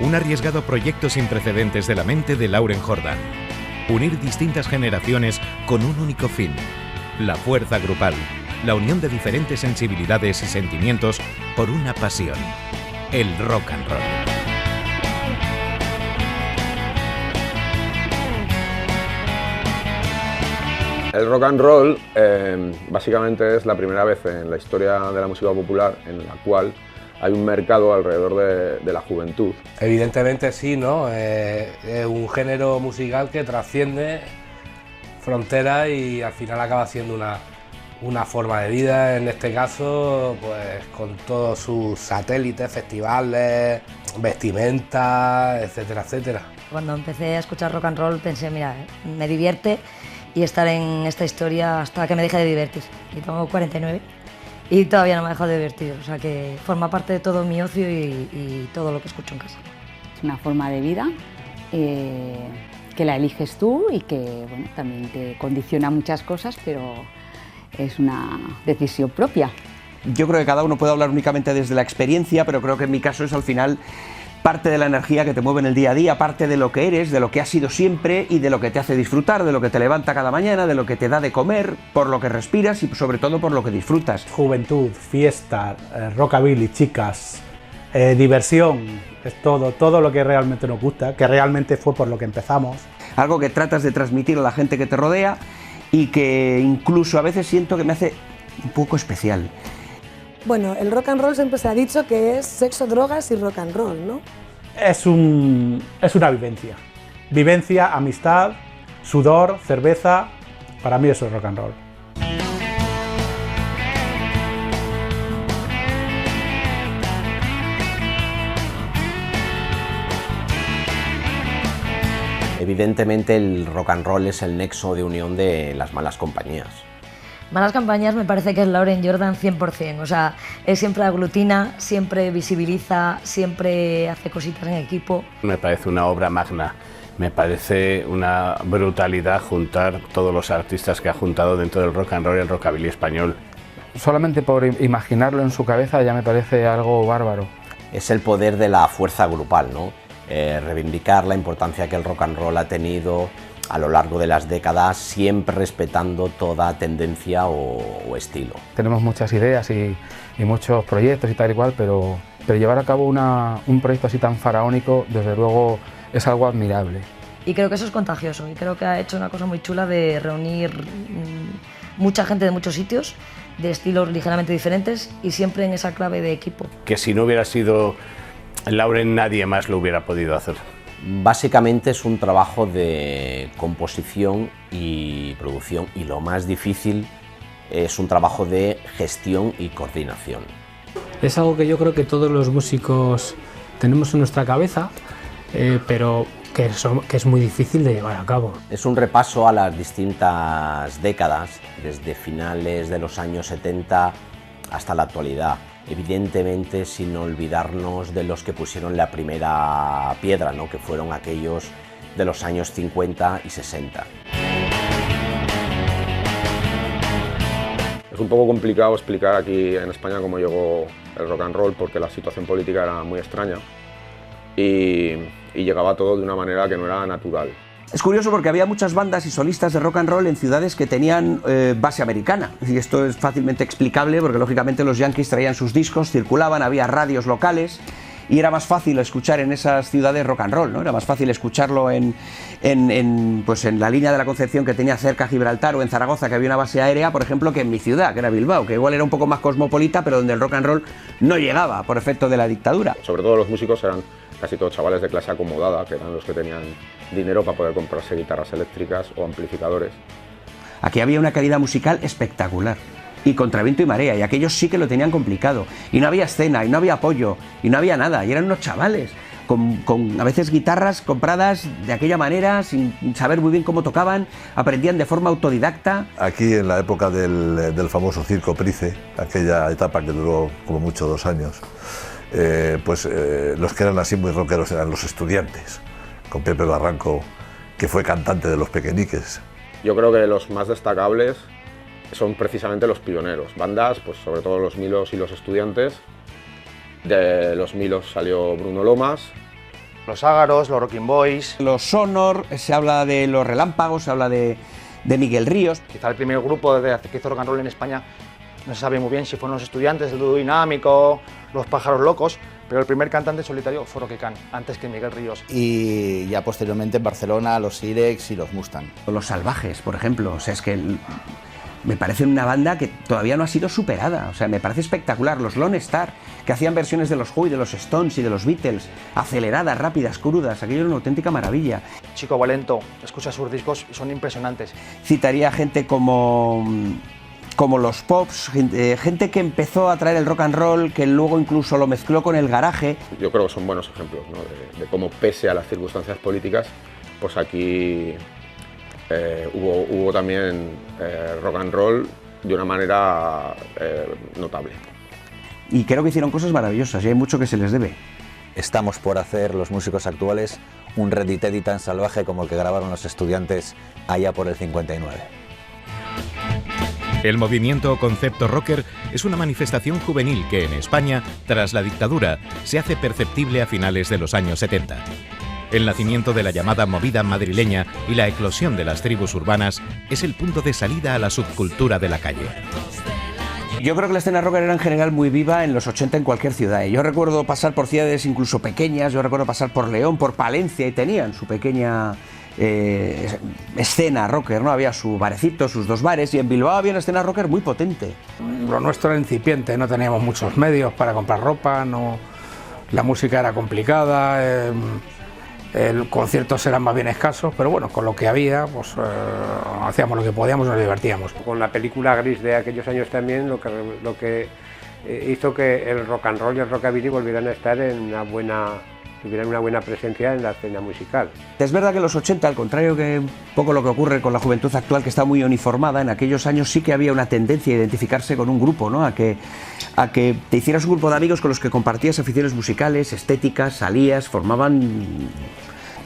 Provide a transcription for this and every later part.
Un arriesgado proyecto sin precedentes de la mente de Lauren Jordan. Unir distintas generaciones con un único fin: la fuerza grupal, la unión de diferentes sensibilidades y sentimientos por una pasión: el rock and roll. El rock and roll básicamente es la primera vez en la historia de la música popular en la cual hay un mercado alrededor de la juventud. Evidentemente sí, ¿no? Es un género musical que trasciende fronteras y al final acaba siendo una forma de vida, en este caso, pues con todos sus satélites, festivales, vestimenta, etcétera, etcétera. Cuando empecé a escuchar rock and roll pensé, mira, me divierte y estar en esta historia hasta que me deje de divertir. Y tengo 49 y todavía no me ha dejado de divertir, o sea que forma parte de todo mi ocio y todo lo que escucho en casa. Es una forma de vida que la eliges tú y que bueno, también te condiciona muchas cosas, pero es una decisión propia. Yo creo que cada uno puede hablar únicamente desde la experiencia, pero creo que en mi caso es al final parte de la energía que te mueve en el día a día, parte de lo que eres, de lo que has sido siempre y de lo que te hace disfrutar, de lo que te levanta cada mañana, de lo que te da de comer, por lo que respiras y sobre todo por lo que disfrutas. Juventud, fiesta, rockabilly, chicas, diversión, es todo lo que realmente nos gusta, que realmente fue por lo que empezamos. Algo que tratas de transmitir a la gente que te rodea y que incluso a veces siento que me hace un poco especial. Bueno, el rock and roll siempre se ha dicho que es sexo, drogas y rock and roll, ¿no? Es una vivencia. Vivencia, amistad, sudor, cerveza. Para mí eso es rock and roll. Evidentemente el rock and roll es el nexo de unión de las malas compañías. Malas Compañías me parece que es Lauren Jordan 100%, o sea, él siempre aglutina, siempre visibiliza, siempre hace cositas en equipo. Me parece una obra magna, me parece una brutalidad juntar todos los artistas que ha juntado dentro del rock and roll y el rockabilly español. Solamente por imaginarlo en su cabeza ya me parece algo bárbaro. Es el poder de la fuerza grupal, ¿no? Reivindicar la importancia que el rock and roll ha tenido a lo largo de las décadas, siempre respetando toda tendencia o estilo. Tenemos muchas ideas y muchos proyectos y tal y cual, pero llevar a cabo un proyecto así tan faraónico, desde luego, es algo admirable. Y creo que eso es contagioso, y creo que ha hecho una cosa muy chula de reunir mucha gente de muchos sitios, de estilos ligeramente diferentes y siempre en esa clave de equipo. Que si no hubiera sido Lauren, nadie más lo hubiera podido hacer. Básicamente es un trabajo de composición y producción, y lo más difícil es un trabajo de gestión y coordinación. Es algo que yo creo que todos los músicos tenemos en nuestra cabeza, pero que es muy difícil de llevar a cabo. Es un repaso a las distintas décadas, desde finales de los años 70 hasta la actualidad. Evidentemente sin olvidarnos de los que pusieron la primera piedra, ¿no? Que fueron aquellos de los años 50 y 60. Es un poco complicado explicar aquí en España cómo llegó el rock and roll, porque la situación política era muy extraña y llegaba todo de una manera que no era natural. Es curioso porque había muchas bandas y solistas de rock and roll en ciudades que tenían base americana, y esto es fácilmente explicable porque lógicamente los yankees traían sus discos, circulaban, había radios locales y era más fácil escuchar en esas ciudades rock and roll, ¿no? Era más fácil escucharlo en la línea de la Concepción, que tenía cerca Gibraltar, o en Zaragoza, que había una base aérea, por ejemplo, que en mi ciudad, que era Bilbao, que igual era un poco más cosmopolita, pero donde el rock and roll no llegaba por efecto de la dictadura. Sobre todo los músicos eran casi todos chavales de clase acomodada, que eran los que tenían dinero para poder comprarse guitarras eléctricas o amplificadores. Aquí había una calidad musical espectacular, y contra viento y marea, y aquellos sí que lo tenían complicado, y no había escena, y no había apoyo, y no había nada, y eran unos chavales con a veces guitarras compradas de aquella manera, sin saber muy bien cómo tocaban, aprendían de forma autodidacta. Aquí en la época del famoso Circo Price, aquella etapa que duró como mucho 2 años, los que eran así muy rockeros eran los Estudiantes, con Pepe Barranco, que fue cantante de Los Pequeñiques. Yo creo que los más destacables son precisamente los pioneros, bandas, pues sobre todo los Milos y los Estudiantes. De los Milos salió Bruno Lomas, Los Ágaros, los Rocking Boys. Los Sonor, se habla de Los Relámpagos, se habla de Miguel Ríos. Quizá el primer grupo que hizo rock and roll en España, no se sabe muy bien si fueron los Estudiantes, el Dúo Dinámico, los Pájaros Locos, pero el primer cantante solitario fue Roque Can, antes que Miguel Ríos. Y ya posteriormente en Barcelona, los Sirex y los Mustang. Los Salvajes, por ejemplo, o sea, es que me parece una banda que todavía no ha sido superada, o sea, me parece espectacular. Los Lone Star, que hacían versiones de los Who y de los Stones y de los Beatles, aceleradas, rápidas, crudas, aquello era una auténtica maravilla. Chico Valento, escucha sus discos y son impresionantes. Citaría gente como los Pops, gente que empezó a traer el rock and roll, que luego incluso lo mezcló con el garaje. Yo creo que son buenos ejemplos, ¿no? de cómo, pese a las circunstancias políticas, pues aquí hubo también rock and roll de una manera notable. Y creo que hicieron cosas maravillosas y hay mucho que se les debe. Estamos por hacer los músicos actuales un Ready-Teddy tan salvaje como el que grabaron los Estudiantes allá por el 59. El movimiento o concepto rocker es una manifestación juvenil que en España, tras la dictadura, se hace perceptible a finales de los años 70. El nacimiento de la llamada movida madrileña y la eclosión de las tribus urbanas es el punto de salida a la subcultura de la calle. Yo creo que la escena rocker era en general muy viva en los 80 en cualquier ciudad. Yo recuerdo pasar por ciudades incluso pequeñas, yo recuerdo pasar por León, por Palencia, y tenían su pequeña escena rocker, ¿no? Había su barecito, sus dos bares, y en Bilbao había una escena rocker muy potente. Lo nuestro era incipiente, no teníamos muchos medios para comprar ropa, la música era complicada, los conciertos eran más bien escasos, pero bueno, con lo que había, pues hacíamos lo que podíamos y nos divertíamos. Con la película Gris de aquellos años también, lo que hizo que el rock and roll y el rockabilly volvieran a estar tuvieran una buena presencia en la escena musical. Es verdad que en los 80, al contrario que un poco lo que ocurre con la juventud actual, que está muy uniformada, en aquellos años sí que había una tendencia a identificarse con un grupo, ¿no? A que te hicieras un grupo de amigos con los que compartías aficiones musicales, estéticas, salías, formaban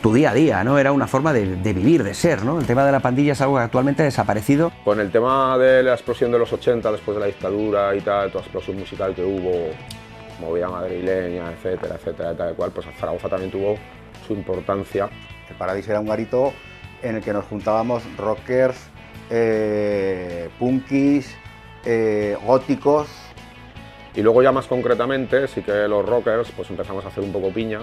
tu día a día, ¿no? Era una forma de vivir, de ser, ¿no? El tema de la pandilla es algo que actualmente ha desaparecido. Con el tema de la explosión de los 80, después de la dictadura y tal, toda explosión musical que hubo, movida madrileña, etcétera, etcétera, tal cual, pues Zaragoza también tuvo su importancia. El Paradís era un garito en el que nos juntábamos rockers, punkis, góticos. Y luego ya más concretamente, sí que los rockers pues empezamos a hacer un poco piña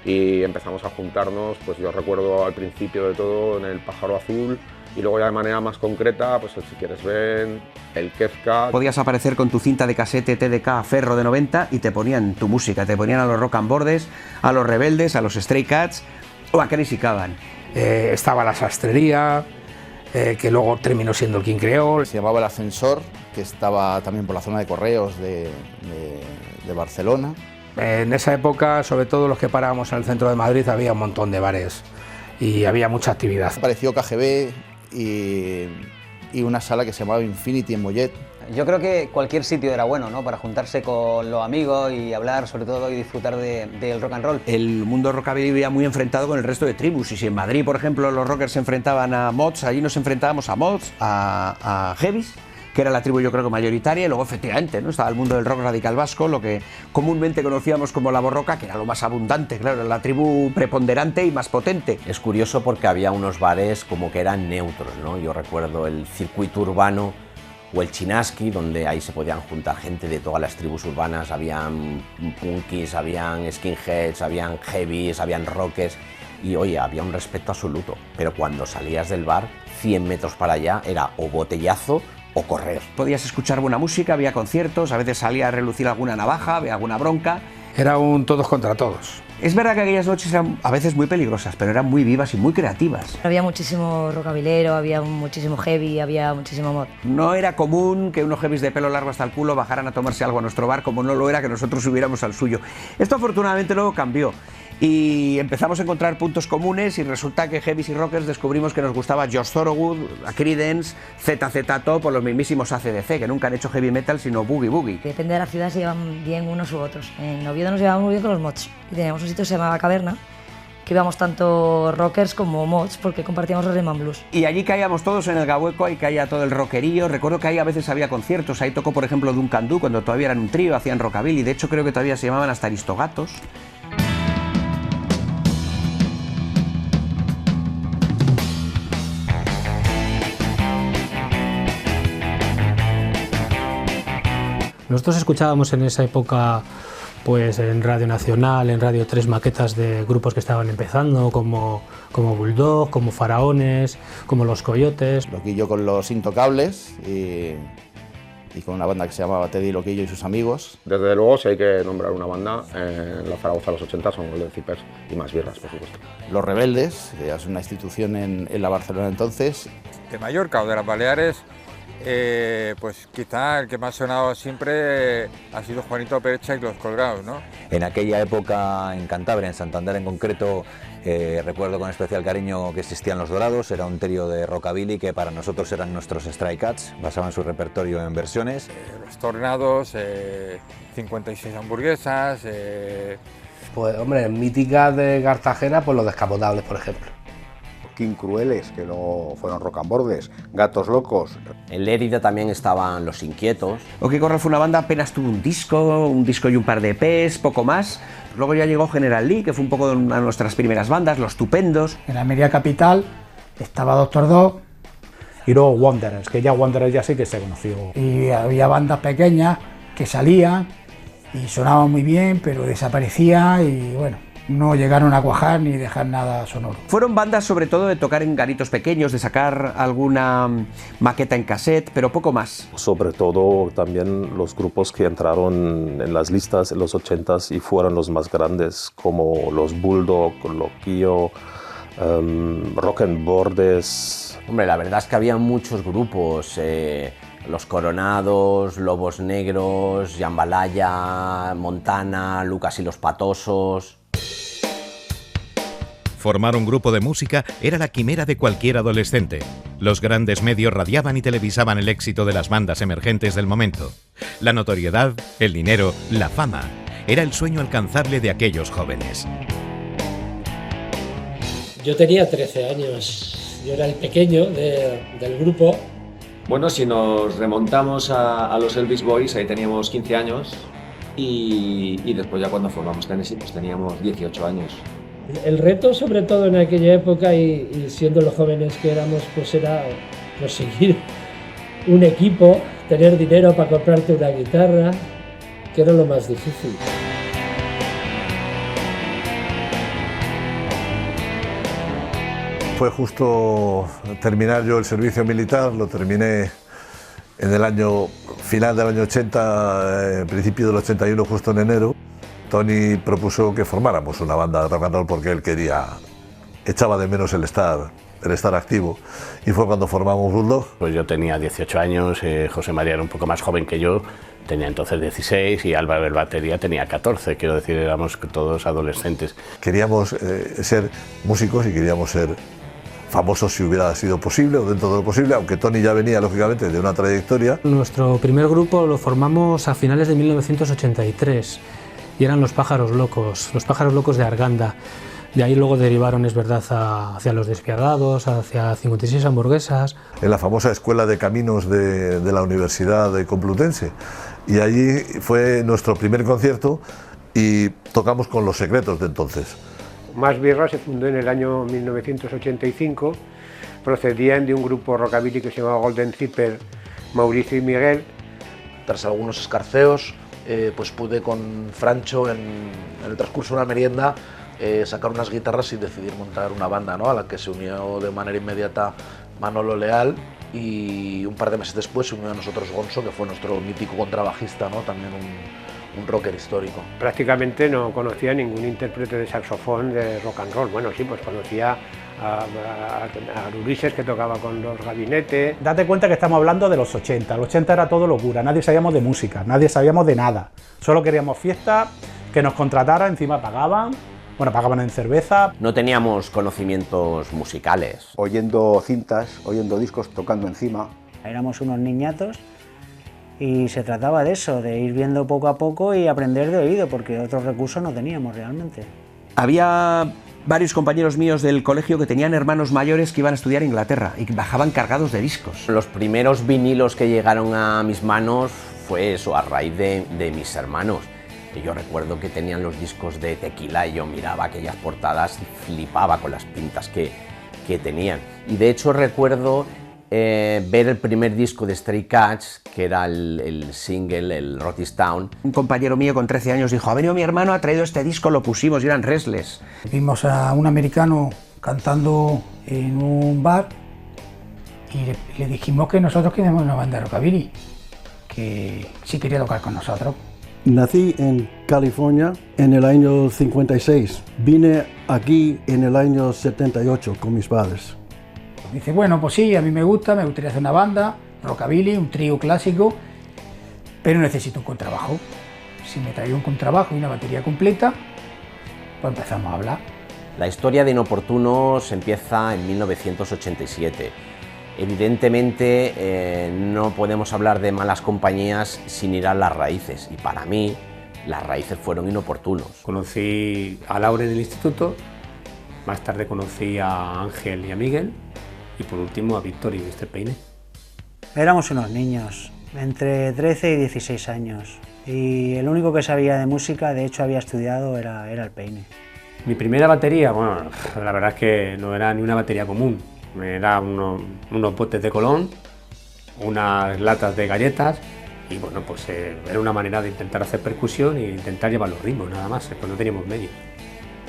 y empezamos a juntarnos, pues yo recuerdo al principio de todo en el Pájaro Azul, y luego ya de manera más concreta, pues el Si Quieres Ven, el Kefka. Podías aparecer con tu cinta de casete TDK Ferro de 90 y te ponían tu música, te ponían a los Rock and Bordes, a los Rebeldes, a los Stray Cats o a Crazy Caban. Estaba la Sastrería, que luego terminó siendo el King Creole. Se llamaba El Ascensor, que estaba también por la zona de Correos de Barcelona. En esa época, sobre todo los que parábamos en el centro de Madrid, había un montón de bares y había mucha actividad. Apareció KGB y una sala que se llamaba Infinity en Mollet. Yo creo que cualquier sitio era bueno, ¿no? Para juntarse con los amigos y hablar sobre todo y disfrutar del rock and roll. El mundo rockabilly vivía muy enfrentado con el resto de tribus, y si en Madrid, por ejemplo, los rockers se enfrentaban a mods, allí nos enfrentábamos a mods, a heavies, que era la tribu yo creo que mayoritaria, y luego efectivamente, ¿no? Estaba el mundo del rock radical vasco, lo que comúnmente conocíamos como la borroca, que era lo más abundante, claro, la tribu preponderante y más potente. Es curioso porque había unos bares como que eran neutros, ¿no? Yo recuerdo el Circuito Urbano o el Chinaski, donde ahí se podían juntar gente de todas las tribus urbanas, habían punkis, habían skinheads, habían heavies, habían rockers, y oye, había un respeto absoluto, pero cuando salías del bar, 100 metros para allá era o botellazo o correr. Podías escuchar buena música, había conciertos, a veces salía a relucir alguna navaja, había alguna bronca. Era un todos contra todos. Es verdad que aquellas noches eran a veces muy peligrosas, pero eran muy vivas y muy creativas. Había muchísimo rockabilero, había muchísimo heavy, había muchísimo mod. No era común que unos heavies de pelo largo hasta el culo bajaran a tomarse algo a nuestro bar, como no lo era que nosotros subiéramos al suyo. Esto afortunadamente luego cambió y empezamos a encontrar puntos comunes, y resulta que heavies y rockers descubrimos que nos gustaba Josh Thorogood, Creedence, ZZ Top o los mismísimos AC/DC, que nunca han hecho heavy metal sino boogie boogie. Depende de la ciudad se llevan bien unos u otros. En Oviedo nos llevábamos muy bien con los mods y teníamos un sitio que se llamaba Caverna, que íbamos tanto rockers como mods porque compartíamos el rhythm and blues. Y allí caíamos todos en el Gahueco, ahí caía todo el rockerío. Recuerdo que ahí a veces había conciertos, ahí tocó por ejemplo Duncan Du cuando todavía eran un trío, hacían rockabilly, de hecho creo que todavía se llamaban hasta Aristogatos. Nosotros escuchábamos en esa época pues en Radio Nacional, en Radio 3, maquetas de grupos que estaban empezando, como Bulldog, como Faraones, como Los Coyotes. Loquillo con Los Intocables y con una banda que se llamaba Teddy Loquillo y sus amigos. Desde luego, si hay que nombrar una banda, en la Zaragoza de los 80 son Golden Zippers y Más Birras, por supuesto. Los Rebeldes, que es una institución en la Barcelona entonces. De Mallorca o de las Baleares, pues quizá el que más ha sonado siempre ha sido Juanito Perecha y Los Colgados, ¿no? En aquella época en Cantabria, en Santander en concreto, recuerdo con especial cariño que existían Los Dorados, era un trío de rockabilly que para nosotros eran nuestros Stray Cats, basaban su repertorio en versiones. Los Tornados, 56 hamburguesas... Pues hombre, míticas de Cartagena, pues Los Descapotables, por ejemplo. King Crueles, que luego fueron Rocambordes, Gatos Locos. En Lérida también estaban Los Inquietos. OK Corral fue una banda, apenas tuvo un disco y un par de EPs, poco más. Luego ya llegó General Lee, que fue un poco una de nuestras primeras bandas, Los Tupendos. En Almería Capital estaba Doctor Dog. Y luego Wanderers, que ya Wanderers ya sí que se conoció. Y había bandas pequeñas que salían y sonaban muy bien, pero desaparecían y bueno, no llegaron a cuajar ni dejar nada sonoro. Fueron bandas sobre todo de tocar en garitos pequeños, de sacar alguna maqueta en cassette, pero poco más. Sobre todo también los grupos que entraron en las listas en los 80s y fueron los más grandes, como los Bulldog, Loquillo, Rock and Bordes. Hombre, la verdad es que había muchos grupos, Los Coronados, Lobos Negros, Jambalaya, Montana, Lucas y los Patosos... Formar un grupo de música era la quimera de cualquier adolescente. Los grandes medios radiaban y televisaban el éxito de las bandas emergentes del momento. La notoriedad, el dinero, la fama, era el sueño alcanzable de aquellos jóvenes. Yo tenía 13 años, yo era el pequeño del grupo. Bueno, si nos remontamos a los Elvis Boys, ahí teníamos 15 años y después ya cuando formamos Tennessee pues teníamos 18 años. El reto, sobre todo en aquella época y siendo los jóvenes que éramos, pues era conseguir un equipo, tener dinero para comprarte una guitarra, que era lo más difícil. Fue justo terminar yo el servicio militar, lo terminé en el año final del año 80, principio del 81, justo en enero. Tony propuso que formáramos una banda de rock and roll porque él echaba de menos el estar activo, y fue cuando formamos Bulldog. Pues yo tenía 18 años, José María era un poco más joven que yo, tenía entonces 16 y Álvaro el batería tenía 14, quiero decir, éramos todos adolescentes. Queríamos ser músicos y queríamos ser famosos si hubiera sido posible o dentro de lo posible, aunque Tony ya venía lógicamente de una trayectoria. Nuestro primer grupo lo formamos a finales de 1983 y eran Los Pájaros Locos de Arganda. De ahí luego derivaron, es verdad, hacia Los Despiadados, hacia 56 hamburguesas. En la famosa Escuela de Caminos de la Universidad de Complutense. Y allí fue nuestro primer concierto y tocamos con Los Secretos de entonces. Más Birras se fundó en el año 1985, procedían de un grupo rockabilly que se llamaba Golden Zipper, Mauricio y Miguel. Tras algunos escarceos, pues pude con Francho en el transcurso de una merienda sacar unas guitarras y decidir montar una banda, ¿no?, a la que se unió de manera inmediata Manolo Leal, y un par de meses después se unió a nosotros Gonzo, que fue nuestro mítico contrabajista, ¿no?, también un rocker histórico. Prácticamente no conocía ningún intérprete de saxofón de rock and roll. Bueno, sí, pues conocía a Ulises, que tocaba con Los Gabinetes. Date cuenta que estamos hablando de los 80. Los 80 era todo locura, nadie sabíamos de música, nadie sabíamos de nada. Solo queríamos fiesta, que nos contratara, encima pagaban. Bueno, pagaban en cerveza. No teníamos conocimientos musicales. Oyendo cintas, oyendo discos, tocando encima. Éramos unos niñatos y se trataba de eso, de ir viendo poco a poco y aprender de oído, porque otros recursos no teníamos realmente. Había varios compañeros míos del colegio que tenían hermanos mayores que iban a estudiar a Inglaterra y bajaban cargados de discos. Los primeros vinilos que llegaron a mis manos fue eso, a raíz de mis hermanos. Y yo recuerdo que tenían los discos de Tequila y yo miraba aquellas portadas y flipaba con las pintas que tenían. Y de hecho recuerdo ver el primer disco de Stray Cats, que era el single, el Rottstown. Un compañero mío con 13 años dijo, ha venido mi hermano, ha traído este disco, lo pusimos y eran Restless. Vimos a un americano cantando en un bar y le dijimos que nosotros queríamos una banda de rockabilly, que sí quería tocar con nosotros. Nací en California en el año 56. Vine aquí en el año 78 con mis padres. Dice, bueno, pues sí, a mí me gustaría hacer una banda, rockabilly, un trío clásico, pero necesito un contrabajo. Si me traía un contrabajo y una batería completa, pues empezamos a hablar. La historia de Inoportunos empieza en 1987. Evidentemente no podemos hablar de Malas Compañías sin ir a las raíces, y para mí las raíces fueron Inoportunos. Conocí a Laura en el instituto, más tarde conocí a Ángel y a Miguel, y por último a Víctor y Mr. Peine. Éramos unos niños, entre 13 y 16 años, y el único que sabía de música, de hecho había estudiado, era el Peine. Mi primera batería, bueno, la verdad es que no era ni una batería común, era unos botes de Colón, unas latas de galletas, y bueno, pues era una manera de intentar hacer percusión e intentar llevar los ritmos, nada más, pues no teníamos medios.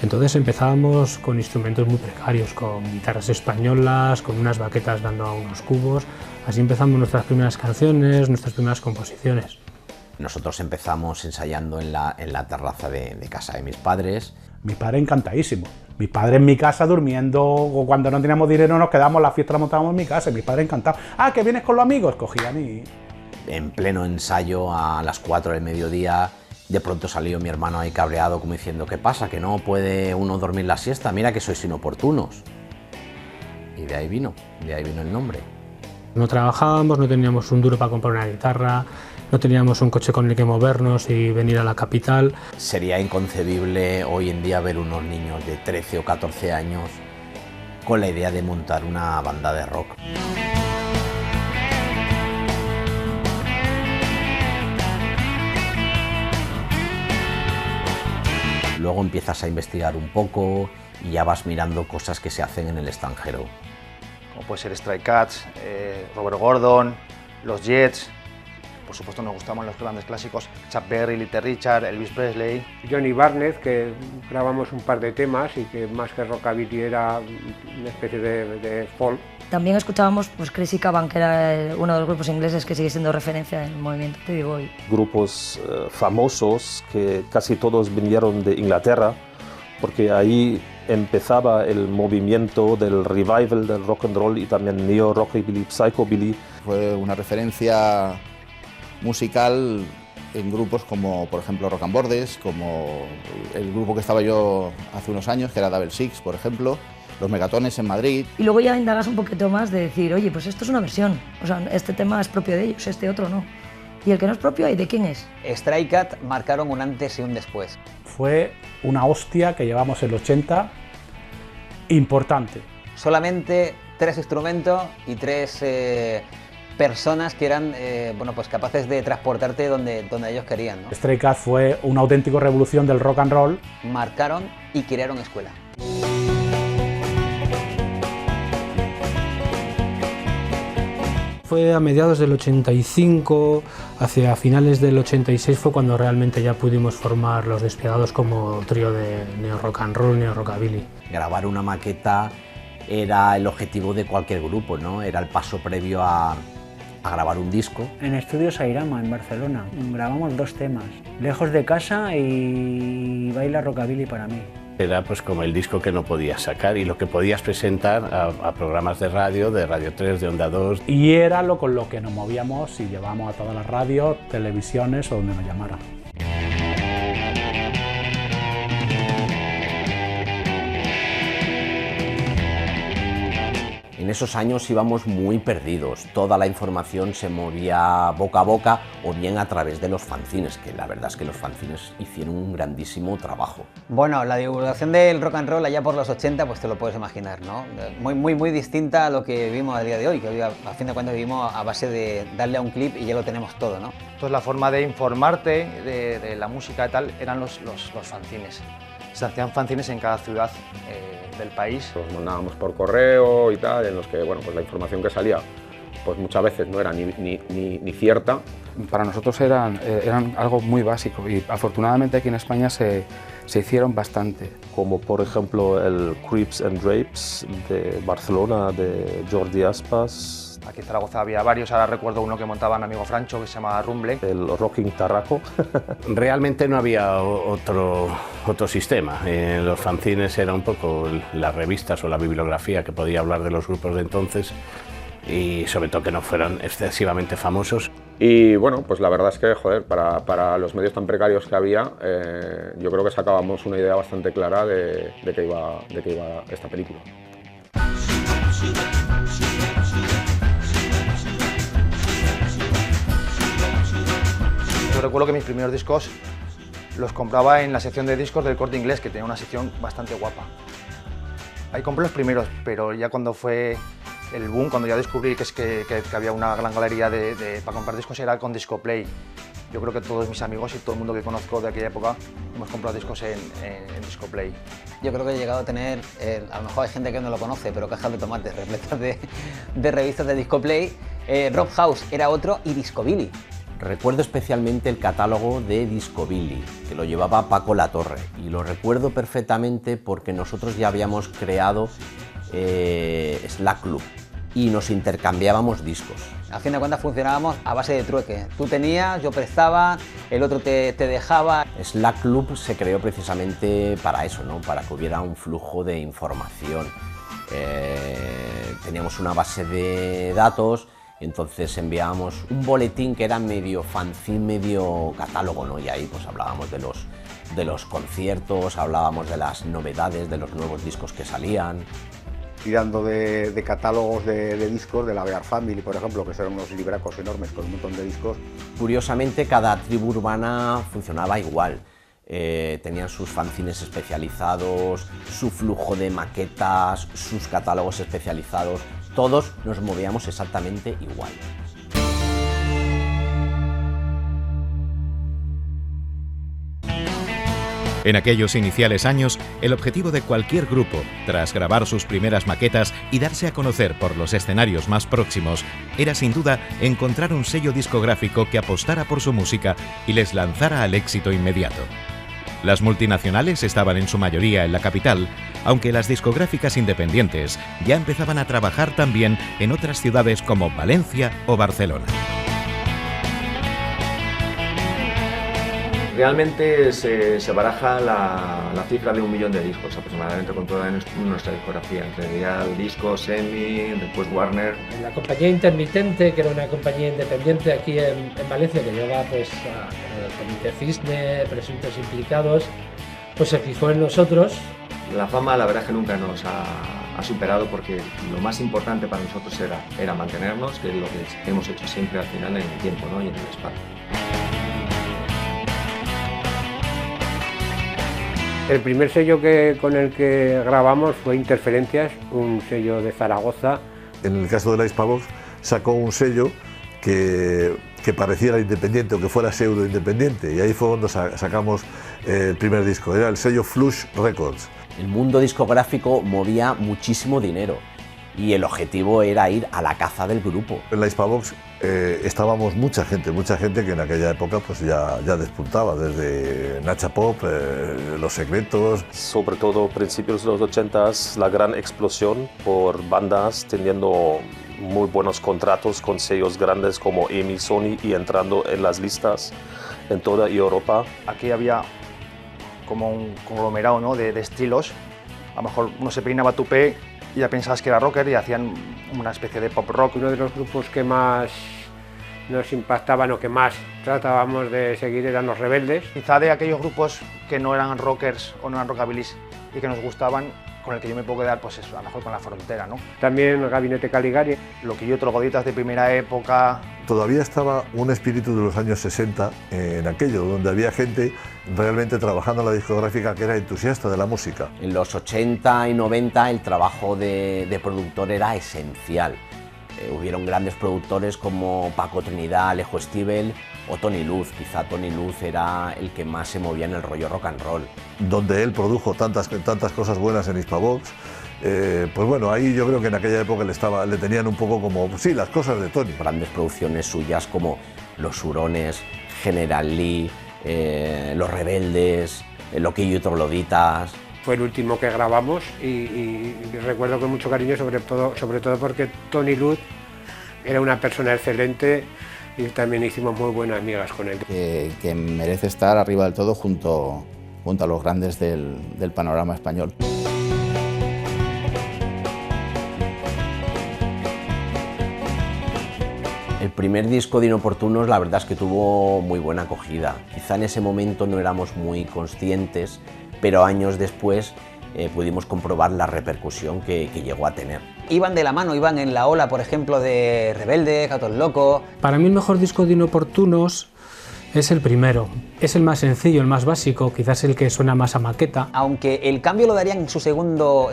Entonces empezábamos con instrumentos muy precarios, con guitarras españolas, con unas baquetas dando a unos cubos. Así empezamos nuestras primeras canciones, nuestras primeras composiciones. Nosotros empezamos ensayando en la terraza de casa de mis padres. Mi padre encantadísimo. Mi padre en mi casa durmiendo, o cuando no teníamos dinero nos quedamos, la fiesta la montábamos en mi casa, y mi padre encantado. Ah, ¿que vienes con los amigos? Cogían y... En pleno ensayo a las 4 del mediodía, de pronto salió mi hermano ahí cabreado como diciendo, ¿qué pasa? ¿Que no puede uno dormir la siesta? Mira que sois inoportunos. Y de ahí vino el nombre. No trabajábamos, no teníamos un duro para comprar una guitarra, no teníamos un coche con el que movernos y venir a la capital. Sería inconcebible hoy en día ver unos niños de 13 o 14 años con la idea de montar una banda de rock. Luego empiezas a investigar un poco y ya vas mirando cosas que se hacen en el extranjero. Como puede ser Stray Cats, Robert Gordon, los Jets. Por supuesto nos gustaban los grandes clásicos, Chuck Berry, Little Richard, Elvis Presley. Johnny Barnett, que grabamos un par de temas y que más que rockabilly era una especie de folk. También escuchábamos pues, Crazy Caban, que era uno de los grupos ingleses que sigue siendo referencia en el movimiento Teddy Boy. Grupos famosos que casi todos vinieron de Inglaterra, porque ahí empezaba el movimiento del revival del rock and roll y también neo-rockabilly, psychobilly. Fue una referencia musical en grupos como, por ejemplo, Rock and Bordes, como el grupo que estaba yo hace unos años, que era Double Six, por ejemplo. Los Megatones en Madrid. Y luego ya indagas un poquito más de decir, oye, pues esto es una versión, o sea, este tema es propio de ellos, este otro no. Y el que no es propio, ¿y de quién es? Stray Cats marcaron un antes y un después. Fue una hostia que llevamos en el 80 importante. Solamente 3 instrumentos y 3 personas que eran bueno, pues capaces de transportarte donde ellos querían, ¿no? Stray Cats fue una auténtica revolución del rock and roll. Marcaron y crearon escuela. Fue a mediados del 85, hacia finales del 86 fue cuando realmente ya pudimos formar Los Despiadados como trío de neo-rock and roll, neo-rockabilly. Grabar una maqueta era el objetivo de cualquier grupo, ¿no? Era el paso previo a grabar un disco. En Estudios Airama, en Barcelona, grabamos 2 temas, Lejos de casa y Baila Rockabilly para mí. Era pues como el disco que no podías sacar y lo que podías presentar a programas de Radio 3, de Onda 2. Y era con lo que nos movíamos y llevábamos a todas las radios, televisiones o donde nos llamaran. En esos años íbamos muy perdidos, toda la información se movía boca a boca o bien a través de los fanzines, que la verdad es que los fanzines hicieron un grandísimo trabajo. Bueno, la divulgación del rock and roll allá por los 80, pues te lo puedes imaginar, ¿no? Muy distinta a lo que vivimos a día de hoy, que hoy a fin de cuentas vivimos a base de darle a un clip y ya lo tenemos todo, ¿no? Entonces la forma de informarte de la música y tal eran los fanzines. Se hacían fanzines en cada ciudad del país. Los mandábamos por correo y tal, en los que bueno, pues la información que salía pues muchas veces no era ni cierta. Para nosotros eran algo muy básico y afortunadamente aquí en España se hicieron bastante. Como por ejemplo el Crepes and Drapes de Barcelona de Jordi Aspas. Aquí en Zaragoza había varios, ahora recuerdo uno que montaban amigo Francho que se llama Rumble. El Rocking Tarraco. Realmente no había otro sistema. Los fanzines era un poco las revistas o la bibliografía que podía hablar de los grupos de entonces y sobre todo que no fueran excesivamente famosos. Y bueno, pues la verdad es que, joder, para los medios tan precarios que había, yo creo que sacábamos una idea bastante clara de qué iba esta película. Yo recuerdo que mis primeros discos los compraba en la sección de discos del Corte Inglés, que tenía una sección bastante guapa. Ahí compré los primeros, pero ya cuando fue el boom, cuando ya descubrí que había una gran galería para comprar discos, era con Discoplay. Yo creo que todos mis amigos y todo el mundo que conozco de aquella época hemos comprado discos en Discoplay. Yo creo que he llegado a tener, a lo mejor hay gente que no lo conoce, pero cajas de tomates repletas de revistas de Discoplay. Rob House era otro y Discobilly. Recuerdo especialmente el catálogo de Discobilly, que lo llevaba Paco Latorre, y lo recuerdo perfectamente porque nosotros ya habíamos creado Slack Club y nos intercambiábamos discos. A fin de cuentas funcionábamos a base de trueque. Tú tenías, yo prestaba, el otro te dejaba. Slack Club se creó precisamente para eso, ¿no? Para que hubiera un flujo de información. Teníamos una base de datos. Entonces enviábamos un boletín que era medio fanzine, medio catálogo, ¿no? Y ahí pues hablábamos de los conciertos, hablábamos de las novedades, de los nuevos discos que salían. Tirando de catálogos de discos, de la Bear Family, por ejemplo, que eran unos libracos enormes con un montón de discos. Curiosamente, cada tribu urbana funcionaba igual. Tenían sus fanzines especializados, su flujo de maquetas, sus catálogos especializados. Todos nos movíamos exactamente igual. En aquellos iniciales años, el objetivo de cualquier grupo, tras grabar sus primeras maquetas y darse a conocer por los escenarios más próximos, era sin duda encontrar un sello discográfico que apostara por su música y les lanzara al éxito inmediato. Las multinacionales estaban en su mayoría en la capital, aunque las discográficas independientes ya empezaban a trabajar también en otras ciudades como Valencia o Barcelona. Realmente se baraja la cifra de 1 millón de discos aproximadamente con toda nuestra discografía, entre Dial, Discos, EMI, después Warner. La compañía Intermitente, que era una compañía independiente aquí en Valencia, que lleva pues el Comité Cisne, presuntos implicados, pues se fijó en nosotros. La fama la verdad es que nunca nos ha superado porque lo más importante para nosotros era mantenernos, que es lo que hemos hecho siempre al final en el tiempo, ¿no? Y en el espacio. El primer sello con el que grabamos fue Interferencias, un sello de Zaragoza. En el caso de la Hispavox sacó un sello que pareciera independiente o que fuera pseudo independiente, y ahí fue cuando sacamos el primer disco, era el sello Flush Records. El mundo discográfico movía muchísimo dinero y el objetivo era ir a la caza del grupo. En la Hispavox estábamos mucha gente que en aquella época pues ya despuntaba, desde Nacha Pop, Los Secretos. Sobre todo a principios de los 80s, la gran explosión por bandas teniendo muy buenos contratos con sellos grandes como EMI, Sony y entrando en las listas en toda Europa. Aquí había como un conglomerado, ¿no? de estilos. A lo mejor uno se peinaba tupé y ya pensabas que era rocker y hacían una especie de pop rock. Uno de los grupos que más nos impactaban o que más tratábamos de seguir eran Los Rebeldes. Quizá de aquellos grupos que no eran rockers o no eran rockabilis y que nos gustaban, con el que yo me puedo quedar, pues eso, a lo mejor con La Frontera, ¿no? También Gabinete Caligari. Loquillo, Trogloditas de primera época. Todavía estaba un espíritu de los años 60 en aquello, donde había gente realmente trabajando en la discográfica que era entusiasta de la música. En los 80 y 90 el trabajo de productor era esencial. Hubieron grandes productores como Paco Trinidad, Alejo Stivel o Tony Luz. Quizá Tony Luz era el que más se movía en el rollo rock and roll. Donde él produjo tantas cosas buenas en Hispavox, Pues bueno, ahí yo creo que en aquella época le tenían un poco como, sí, las cosas de Tony. Grandes producciones suyas como Los Hurones, General Lee, Los Rebeldes, Loquillo y Trogloditas. Fue el último que grabamos y recuerdo con mucho cariño, sobre todo porque Tony Luz era una persona excelente y también hicimos muy buenas amigas con él. Que merece estar arriba del todo junto a los grandes del panorama español. El primer disco de Inoportunos la verdad es que tuvo muy buena acogida. Quizá en ese momento no éramos muy conscientes, pero años después pudimos comprobar la repercusión que llegó a tener. Iban de la mano, iban en la ola, por ejemplo, de Rebelde, Gatos Locos. Para mí el mejor disco de Inoportunos es el primero. Es el más sencillo, el más básico, quizás el que suena más a maqueta. Aunque el cambio lo darían en su segundo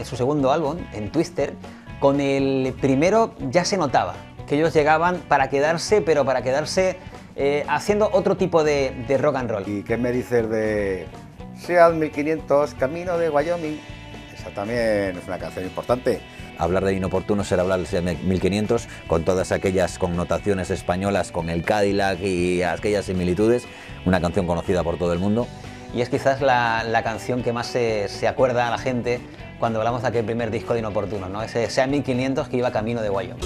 álbum, en Twister, con el primero ya se notaba que ellos llegaban para quedarse, pero para quedarse haciendo otro tipo de rock and roll. ¿Y qué me dices de Seat 1500, Camino de Wyoming? Esa también es una canción importante. Hablar de Inoportunos era hablar del Seat 1500, con todas aquellas connotaciones españolas, con el Cadillac y aquellas similitudes, una canción conocida por todo el mundo. Y es quizás la canción que más se acuerda a la gente cuando hablamos de aquel primer disco de Inoportunos, ¿no? Ese Seat 1500 que iba camino de Wyoming.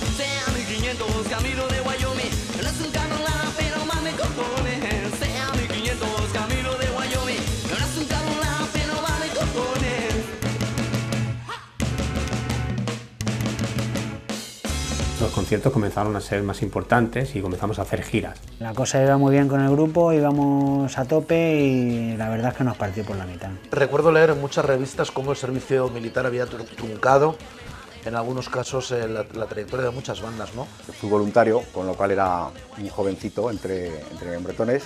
Camino de Wyoming, no es un Cadillac, pero más me cojones. Sea 1500, camino de Wyoming, no es un Cadillac, pero más me cojones. Los conciertos comenzaron a ser más importantes y comenzamos a hacer giras. La cosa iba muy bien con el grupo, íbamos a tope y la verdad es que nos partió por la mitad. Recuerdo leer en muchas revistas cómo el servicio militar había truncado en algunos casos la trayectoria de muchas bandas, ¿no? Fui voluntario, con lo cual era un jovencito entre bretones.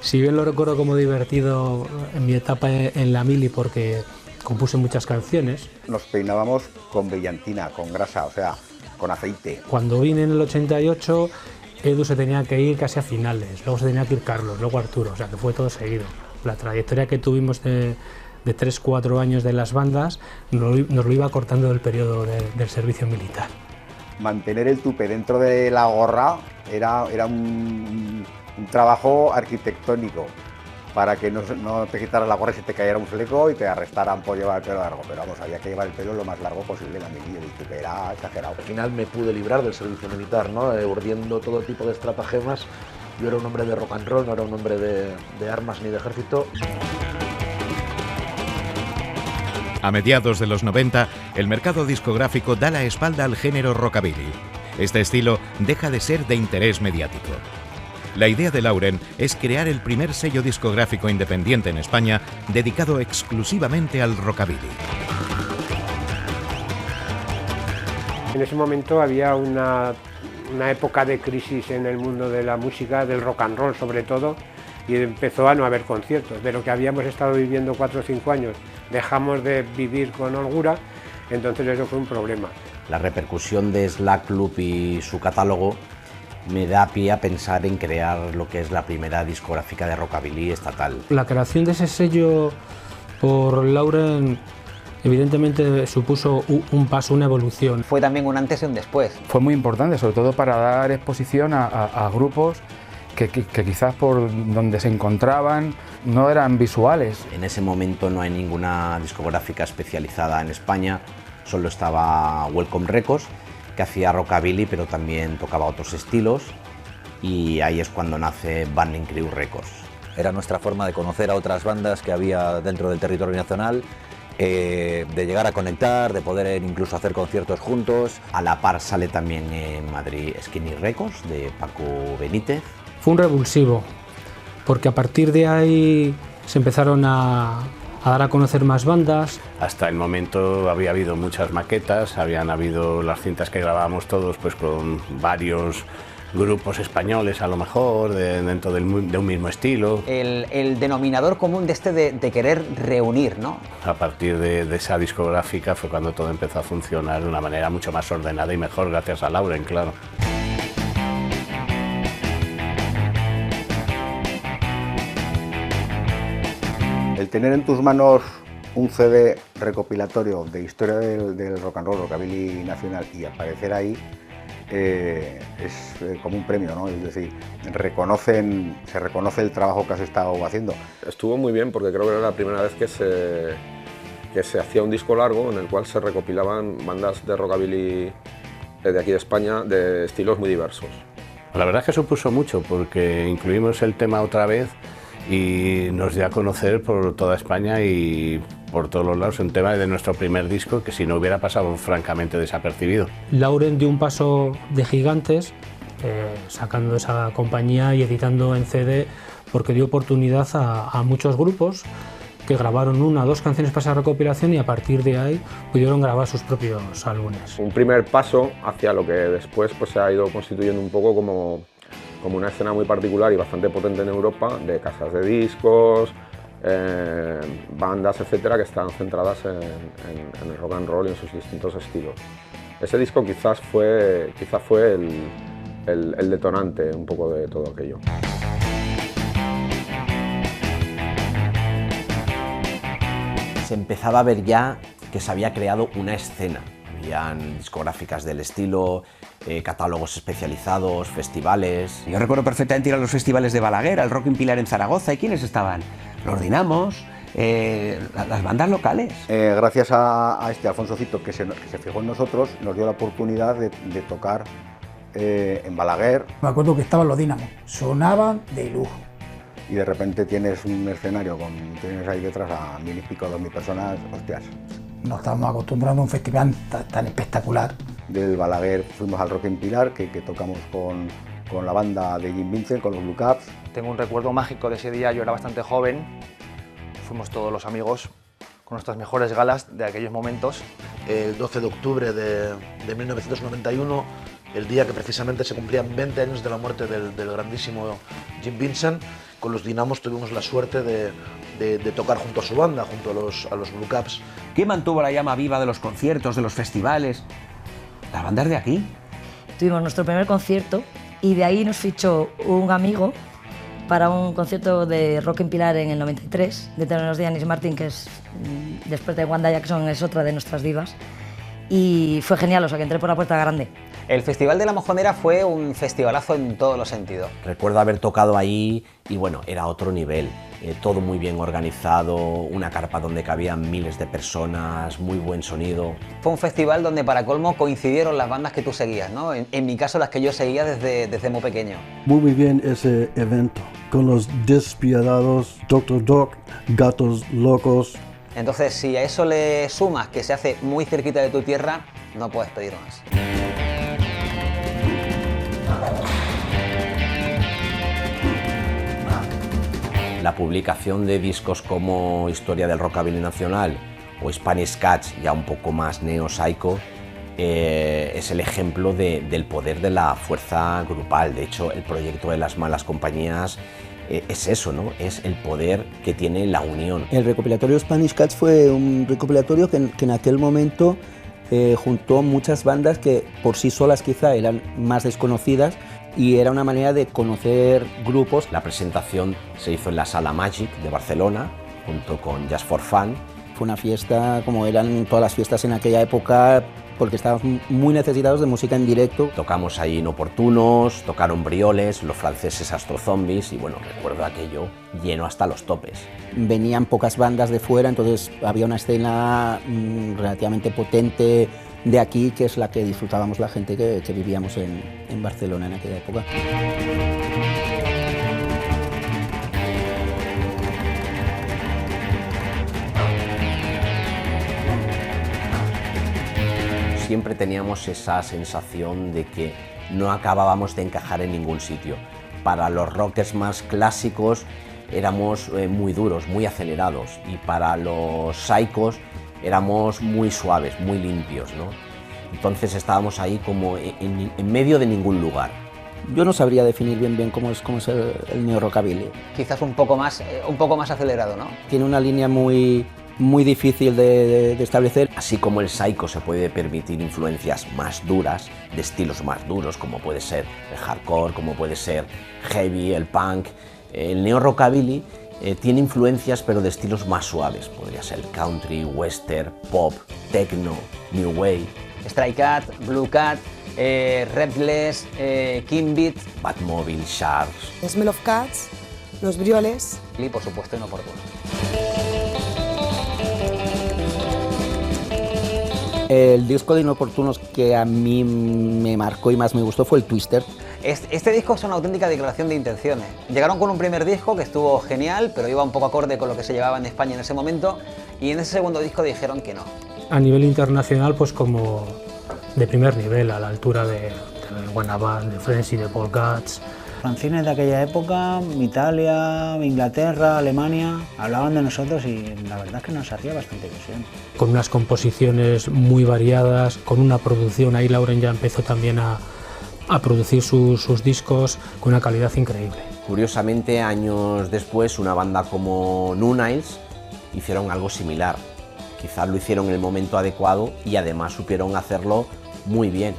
Si bien lo recuerdo como divertido en mi etapa en la mili porque compuse muchas canciones. Nos peinábamos con brillantina, con grasa, o sea, con aceite. Cuando vine en el 88, Edu se tenía que ir casi a finales, luego se tenía que ir Carlos, luego Arturo, o sea que fue todo seguido. La trayectoria que tuvimos de 3-4 años de las bandas nos lo iba cortando el periodo del servicio militar. Mantener el tupe dentro de la gorra era un trabajo arquitectónico para que no te quitaras la gorra y se te cayera un fleco y te arrestaran por llevar el pelo largo. Pero vamos, había que llevar el pelo lo más largo posible, la medida, el tupe era exagerado. Al final me pude librar del servicio militar, ¿no? Urdiendo todo tipo de estratagemas. Yo era un hombre de rock and roll, no era un hombre de armas ni de ejército. A mediados de los 90, el mercado discográfico da la espalda al género rockabilly. Este estilo deja de ser de interés mediático. La idea de Lauren es crear el primer sello discográfico independiente en España dedicado exclusivamente al rockabilly. En ese momento había una época de crisis en el mundo de la música, del rock and roll sobre todo, y empezó a no haber conciertos. De lo que habíamos estado viviendo 4 o 5 años, dejamos de vivir con holgura, entonces eso fue un problema. La repercusión de Slack Club y su catálogo me da pie a pensar en crear lo que es la primera discográfica de rockabilly estatal. La creación de ese sello por Lauren evidentemente supuso un paso, una evolución. Fue también un antes y un después. Fue muy importante, sobre todo para dar exposición a grupos que quizás por donde se encontraban no eran visuales. En ese momento no hay ninguna discográfica especializada en España, solo estaba Welcome Records, que hacía rockabilly pero también tocaba otros estilos, y ahí es cuando nace Burning Crew Records. Era nuestra forma de conocer a otras bandas que había dentro del territorio nacional, de llegar a conectar, de poder incluso hacer conciertos juntos. A la par sale también en Madrid Skinny Records de Paco Benítez. Fue un revulsivo, porque a partir de ahí se empezaron a dar a conocer más bandas. Hasta el momento había habido muchas maquetas, habían habido las cintas que grabábamos todos pues con varios grupos españoles a lo mejor, dentro de un mismo estilo. El denominador común de querer reunir, ¿no? A partir de esa discográfica fue cuando todo empezó a funcionar de una manera mucho más ordenada y mejor, gracias a Lauren, claro. El tener en tus manos un CD recopilatorio de historia del rock and roll, rockabilly nacional, y aparecer ahí es como un premio, ¿no? Es decir, se reconoce el trabajo que has estado haciendo. Estuvo muy bien porque creo que era la primera vez que se hacía un disco largo en el cual se recopilaban bandas de rockabilly de aquí de España de estilos muy diversos. La verdad es que supuso mucho porque incluimos el tema otra vez y nos dio a conocer por toda España y por todos los lados un tema de nuestro primer disco que si no hubiera pasado francamente desapercibido. Lauren dio un paso de gigantes sacando esa compañía y editando en CD porque dio oportunidad a muchos grupos que grabaron 1 o 2 canciones para esa recopilación y a partir de ahí pudieron grabar sus propios álbumes. Un primer paso hacia lo que después pues, se ha ido constituyendo un poco como una escena muy particular y bastante potente en Europa, de casas de discos, bandas, etcétera, que están centradas en el rock and roll y en sus distintos estilos. Ese disco quizás fue el detonante un poco de todo aquello. Se empezaba a ver ya que se había creado una escena. Habían discográficas del estilo, catálogos especializados, festivales. Yo recuerdo perfectamente ir a los festivales de Balaguer, al Rock in Pilar en Zaragoza. ¿Y quiénes estaban? Los Dinamos, las bandas locales. Gracias a este Alfonso Cito que se fijó en nosotros, nos dio la oportunidad de tocar en Balaguer. Me acuerdo que estaban los Dinamos, sonaban de lujo. Y de repente tienes un escenario tienes ahí detrás a 1000 y pico, 2000 personas, hostias. Nos estábamos acostumbrando a un festival tan espectacular. Del Balaguer fuimos al Rock in Pilar, que tocamos con la banda de Jim Vincent, con los Blue Caps. Tengo un recuerdo mágico de ese día, yo era bastante joven, fuimos todos los amigos con nuestras mejores galas de aquellos momentos. El 12 de octubre de 1991, el día que precisamente se cumplían 20 años de la muerte del grandísimo Jim Vincent, con los Dinamos tuvimos la suerte de tocar junto a su banda, junto a los Blue Caps. ¿Qué mantuvo la llama viva de los conciertos, de los festivales? Las bandas de aquí. Tuvimos nuestro primer concierto y de ahí nos fichó un amigo para un concierto de Rock in Pilar en el 93, de tenernos de Anis Martin, que es, después de Wanda Jackson, es otra de nuestras divas. Y fue genial, o sea que entré por la puerta grande. El Festival de la Mojonera fue un festivalazo en todos los sentidos. Recuerdo haber tocado ahí y bueno, era otro nivel. Todo muy bien organizado, una carpa donde cabían miles de personas, muy buen sonido. Fue un festival donde para colmo coincidieron las bandas que tú seguías, ¿no? En mi caso las que yo seguía desde muy pequeño. Muy bien ese evento, con los Despiadados, Dr. Doc, Gatos Locos. Entonces si a eso le sumas que se hace muy cerquita de tu tierra, no puedes pedir más. La publicación de discos como Historia del Rockabilly Nacional o Spanish Catch, ya un poco más neo-psycho, es el ejemplo del poder de la fuerza grupal. De hecho, el proyecto de las malas compañías es eso, ¿no? Es el poder que tiene la unión. El recopilatorio Spanish Catch fue un recopilatorio que en aquel momento juntó muchas bandas que por sí solas quizá eran más desconocidas, y era una manera de conocer grupos. La presentación se hizo en la Sala Magic de Barcelona, junto con Just for Fun. Fue una fiesta como eran todas las fiestas en aquella época, porque estábamos muy necesitados de música en directo. Tocamos ahí Inoportunos, tocaron Brioles, los franceses Astro Zombies, y bueno, recuerdo aquello lleno hasta los topes. Venían pocas bandas de fuera, entonces había una escena relativamente potente de aquí, que es la que disfrutábamos la gente que vivíamos en Barcelona en aquella época. Siempre teníamos esa sensación de que no acabábamos de encajar en ningún sitio. Para los rockers más clásicos éramos muy duros, muy acelerados, y para los psychos éramos muy suaves, muy limpios, ¿no? Entonces estábamos ahí como en medio de ningún lugar. Yo no sabría definir bien cómo es el neo-rockabilly. Quizás un poco más acelerado, ¿no? Tiene una línea muy difícil de establecer. Así como el psycho se puede permitir influencias más duras, de estilos más duros, como puede ser el hardcore, como puede ser heavy, el punk, el neo-rockabilly tiene influencias pero de estilos más suaves, podría ser country, western, pop, techno, new wave. Stray Cat, Blue Cat, Redless, King Beat, Batmobile, Sharks. Smell of Cats, Los Brioles. Y por supuesto Inoportuno. El disco de Inoportunos que a mí me marcó y más me gustó fue el Twister. Este disco es una auténtica declaración de intenciones. Llegaron con un primer disco que estuvo genial, pero iba un poco acorde con lo que se llevaba en España en ese momento, y en ese segundo disco dijeron que no. A nivel internacional, pues como de primer nivel, a la altura de Wannabe, de Friends y de Paul Guts. Fanzines de aquella época, Italia, Inglaterra, Alemania, hablaban de nosotros y la verdad es que nos hacía bastante ilusión. Con unas composiciones muy variadas, con una producción, ahí Lauren ya empezó también a producir sus discos con una calidad increíble. Curiosamente, años después, una banda como Nu Niles hicieron algo similar. Quizás lo hicieron en el momento adecuado y además supieron hacerlo muy bien.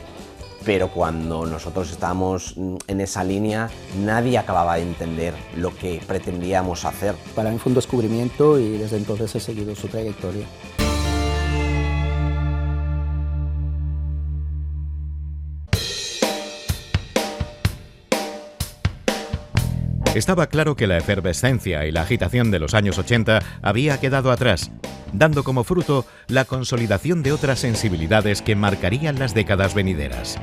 Pero cuando nosotros estábamos en esa línea, nadie acababa de entender lo que pretendíamos hacer. Para mí fue un descubrimiento y desde entonces he seguido su trayectoria. Estaba claro que la efervescencia y la agitación de los años 80 había quedado atrás, dando como fruto la consolidación de otras sensibilidades que marcarían las décadas venideras.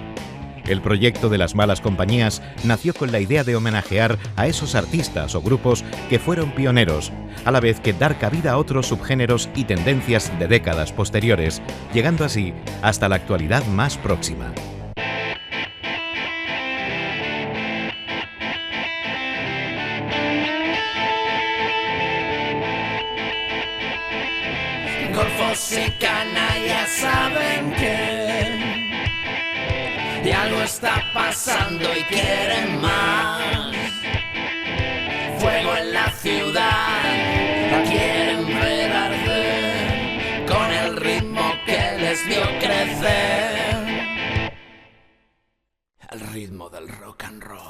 El proyecto de las Malas Compañías nació con la idea de homenajear a esos artistas o grupos que fueron pioneros, a la vez que dar cabida a otros subgéneros y tendencias de décadas posteriores, llegando así hasta la actualidad más próxima. Golfos y canallas saben que y algo está pasando y quieren más. Fuego en la ciudad, la quieren ver arder con el ritmo que les vio crecer. El ritmo del rock and roll.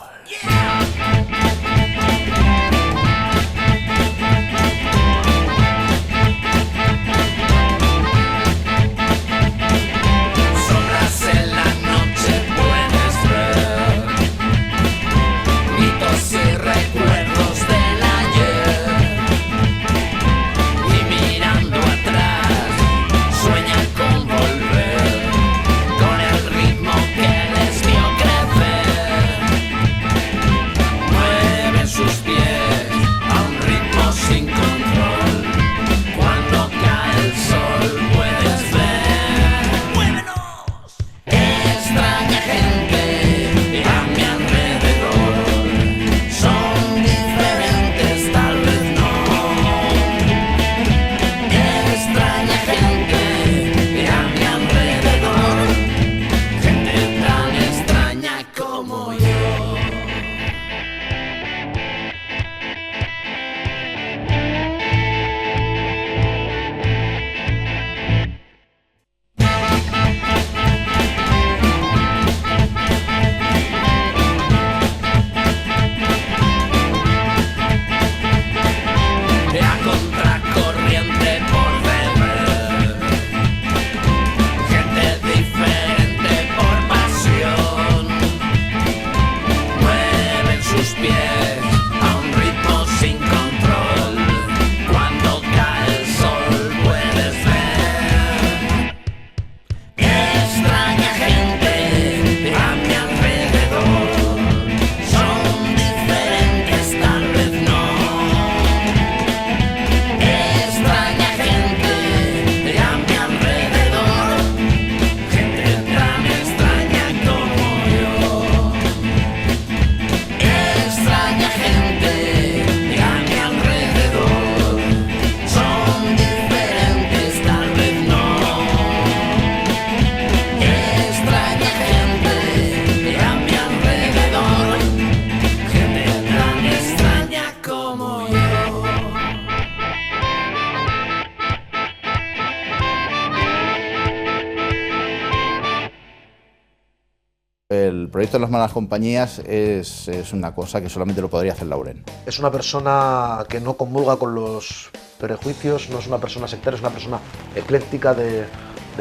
el proyecto de las malas compañías es una cosa que solamente lo podría hacer Lauren. Es una persona que no comulga con los prejuicios, no es una persona sectaria, es una persona ecléctica de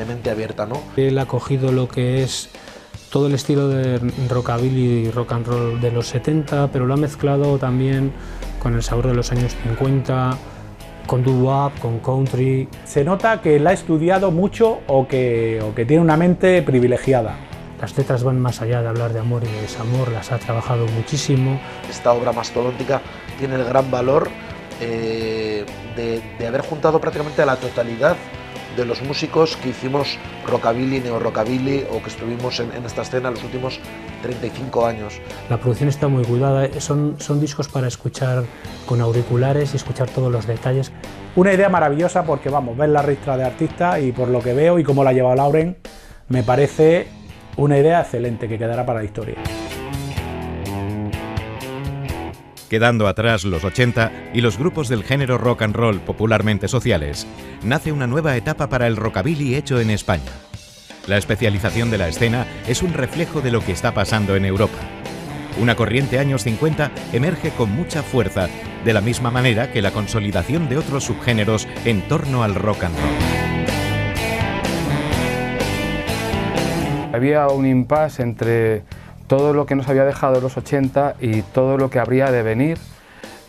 mente abierta, ¿no? Él ha cogido lo que es todo el estilo de rockabilly y rock and roll de los 70, pero lo ha mezclado también con el sabor de los años 50, con doo-wop, con country. Se nota que la ha estudiado mucho o que tiene una mente privilegiada. Las letras van más allá de hablar de amor y de desamor, las ha trabajado muchísimo. Esta obra mastodóntica tiene el gran valor de haber juntado prácticamente a la totalidad de los músicos que hicimos rockabilly, neo-rockabilly o que estuvimos en esta escena los últimos 35 años. La producción está muy cuidada, son discos para escuchar con auriculares y escuchar todos los detalles. Una idea maravillosa porque, vamos, ves la ristra de artista y por lo que veo y cómo la ha llevado Lauren, me parece una idea excelente que quedará para la historia. Quedando atrás los 80 y los grupos del género rock and roll popularmente sociales, nace una nueva etapa para el rockabilly hecho en España. La especialización de la escena es un reflejo de lo que está pasando en Europa. Una corriente años 50 emerge con mucha fuerza, de la misma manera que la consolidación de otros subgéneros en torno al rock and roll. Había un impasse entre todo lo que nos había dejado los 80 y todo lo que habría de venir,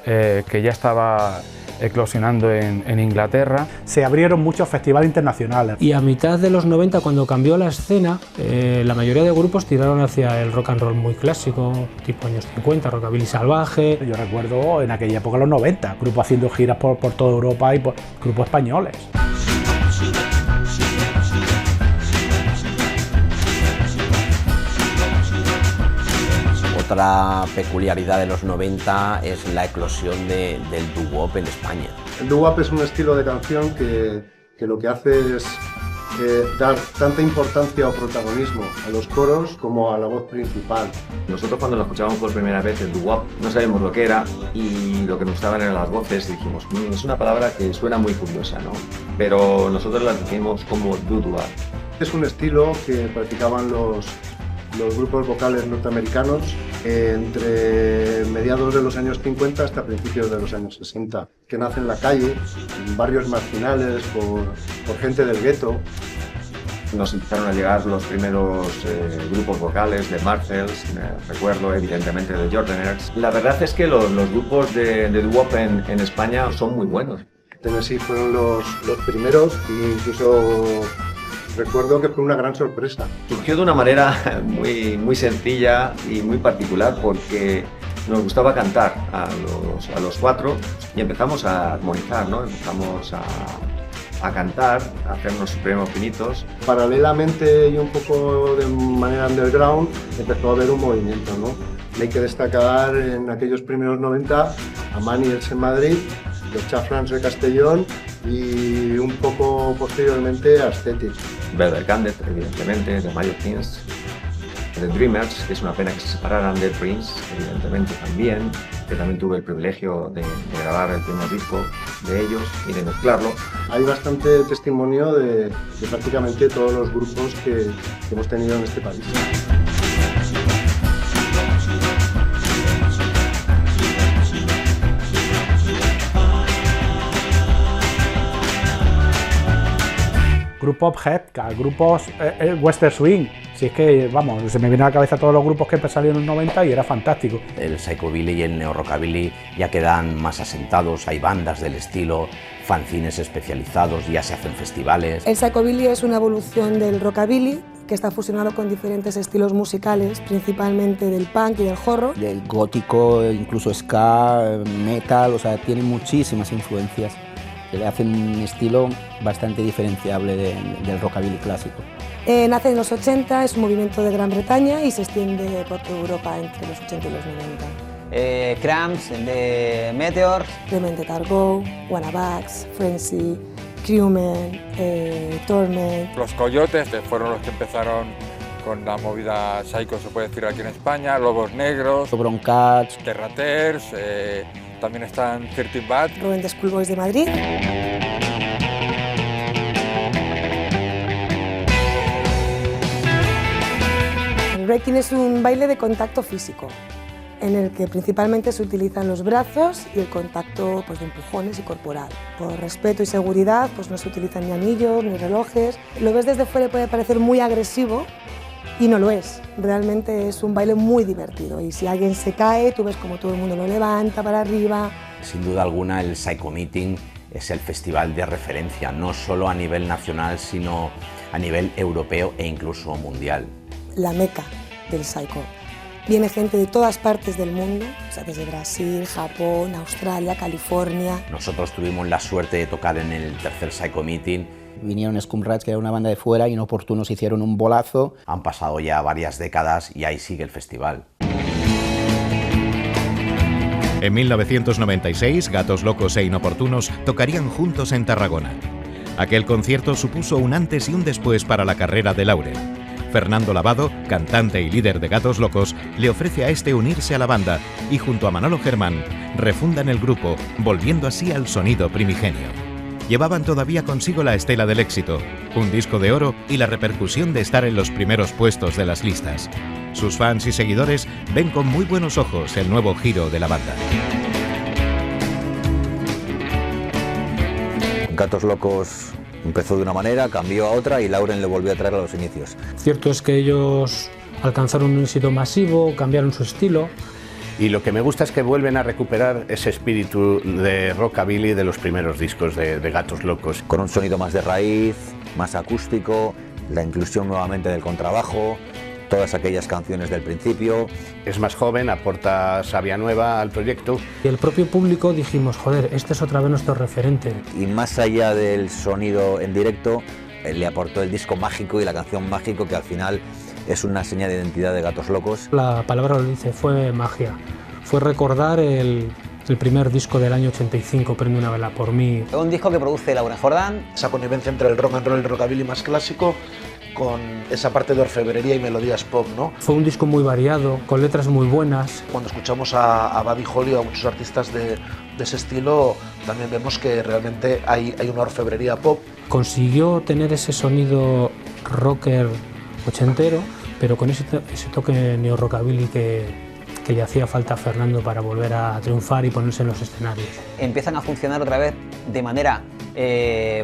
que ya estaba eclosionando en Inglaterra. Se abrieron muchos festivales internacionales. Y a mitad de los 90, cuando cambió la escena, la mayoría de grupos tiraron hacia el rock and roll muy clásico, tipo años 50, rockabilly salvaje. Yo recuerdo en aquella época, los 90, grupos haciendo giras por toda Europa y grupos españoles. Otra peculiaridad de los 90 es la eclosión del doo-wop en España. El doo-wop es un estilo de canción que lo que hace es dar tanta importancia o protagonismo a los coros como a la voz principal. Nosotros cuando lo escuchábamos por primera vez, el doo-wop, no sabíamos lo que era y lo que nos gustaban eran las voces y dijimos, es una palabra que suena muy curiosa, ¿no? Pero nosotros la definimos como doo-wop. Es un estilo que practicaban los grupos vocales norteamericanos entre mediados de los años 50 hasta principios de los años 60, que nace en la calle, en barrios marginales, por gente del gueto. Nos empezaron a llegar los primeros grupos vocales de Marshalls, recuerdo evidentemente de Jordaners. La verdad es que los grupos de doo-wop en España son muy buenos. Tennessee fueron los primeros e incluso recuerdo que fue una gran sorpresa. Surgió de una manera muy sencilla y muy particular porque nos gustaba cantar a los cuatro y empezamos a armonizar, ¿no? Empezamos a cantar, a hacernos supremos finitos. Paralelamente y un poco de manera underground empezó a haber un movimiento, ¿no? Hay que destacar en aquellos primeros 90 a Maniels en Madrid, los Chafrans de Castellón y un poco posteriormente a Aesthetic. Velvet Candid, evidentemente, de Mario Kings, The Dreamers, que es una pena que se separaran, de Prince, evidentemente también, que también tuve el privilegio de grabar el primer disco de ellos y de mezclarlo. Hay bastante testimonio de prácticamente todos los grupos que hemos tenido en este país. Grupos Headca, grupos Western Swing. Si es que, vamos, se me viene a la cabeza todos los grupos que salieron en los 90 y era fantástico. El psychobilly y el neo-rockabilly ya quedan más asentados, hay bandas del estilo, fanzines especializados, ya se hacen festivales. El psychobilly es una evolución del rockabilly que está fusionado con diferentes estilos musicales, principalmente del punk y del horror. Del gótico, incluso ska, metal, o sea, tiene muchísimas influencias que le hacen un estilo bastante diferenciable del rockabilly clásico. Nace en los 80, es un movimiento de Gran Bretaña y se extiende por toda Europa entre los 80 y los 90. Cramps, de Meteors, Clemente Targot, Wannabags, Frenzy, Crewmen, Torment. Los Coyotes, que fueron los que empezaron con la movida psycho, se puede decir aquí en España, Lobos Negros, Broncats, Terraters, también están 13 Bad, Rubén de Schoolboys de Madrid. El breaking es un baile de contacto físico, en el que principalmente se utilizan los brazos y el contacto pues, de empujones y corporal. Por respeto y seguridad pues, no se utilizan ni anillos ni relojes. Lo ves desde fuera y puede parecer muy agresivo y no lo es. Realmente es un baile muy divertido y si alguien se cae, tú ves como todo el mundo lo levanta para arriba. Sin duda alguna el Psycho Meeting es el festival de referencia, no solo a nivel nacional, sino a nivel europeo e incluso mundial. La meca del Psycho. Viene gente de todas partes del mundo, o sea, desde Brasil, Japón, Australia, California. Nosotros tuvimos la suerte de tocar en el tercer Psycho Meeting. Vinieron Scumrats, que era una banda de fuera, y inoportunos hicieron un bolazo. Han pasado ya varias décadas y ahí sigue el festival. En 1996, Gatos Locos e Inoportunos tocarían juntos en Tarragona. Aquel concierto supuso un antes y un después para la carrera de Lauren. Fernando Lavado, cantante y líder de Gatos Locos, le ofrece a este unirse a la banda y junto a Manolo Germán refundan el grupo, volviendo así al sonido primigenio. Llevaban todavía consigo la estela del éxito, un disco de oro y la repercusión de estar en los primeros puestos de las listas. Sus fans y seguidores ven con muy buenos ojos el nuevo giro de la banda. Gatos Locos empezó de una manera, cambió a otra y Lauren le volvió a traer a los inicios. Cierto es que ellos alcanzaron un éxito masivo, cambiaron su estilo. Y lo que me gusta es que vuelven a recuperar ese espíritu de rockabilly de los primeros discos de Gatos Locos. Con un sonido más de raíz, más acústico, la inclusión nuevamente del contrabajo, todas aquellas canciones del principio. Es más joven, aporta savia nueva al proyecto. Y el propio público dijimos, joder, este es otra vez nuestro referente. Y más allá del sonido en directo, le aportó el disco mágico y la canción mágico, que al final es una señal de identidad de Gatos Locos. La palabra lo dice, fue magia. Fue recordar el primer disco del año 85, Prende una vela por mí. Un disco que produce Lauren Jordán. Esa connivencia entre el rock and roll y el rockabilly más clásico, con esa parte de orfebrería y melodías pop, ¿no? Fue un disco muy variado, con letras muy buenas. Cuando escuchamos a Buddy Holly o a muchos artistas de ese estilo, también vemos que realmente hay una orfebrería pop. Consiguió tener ese sonido rocker ochentero, pero con ese toque neo-rockabilly que le hacía falta a Fernando para volver a triunfar y ponerse en los escenarios. Empiezan a funcionar otra vez de manera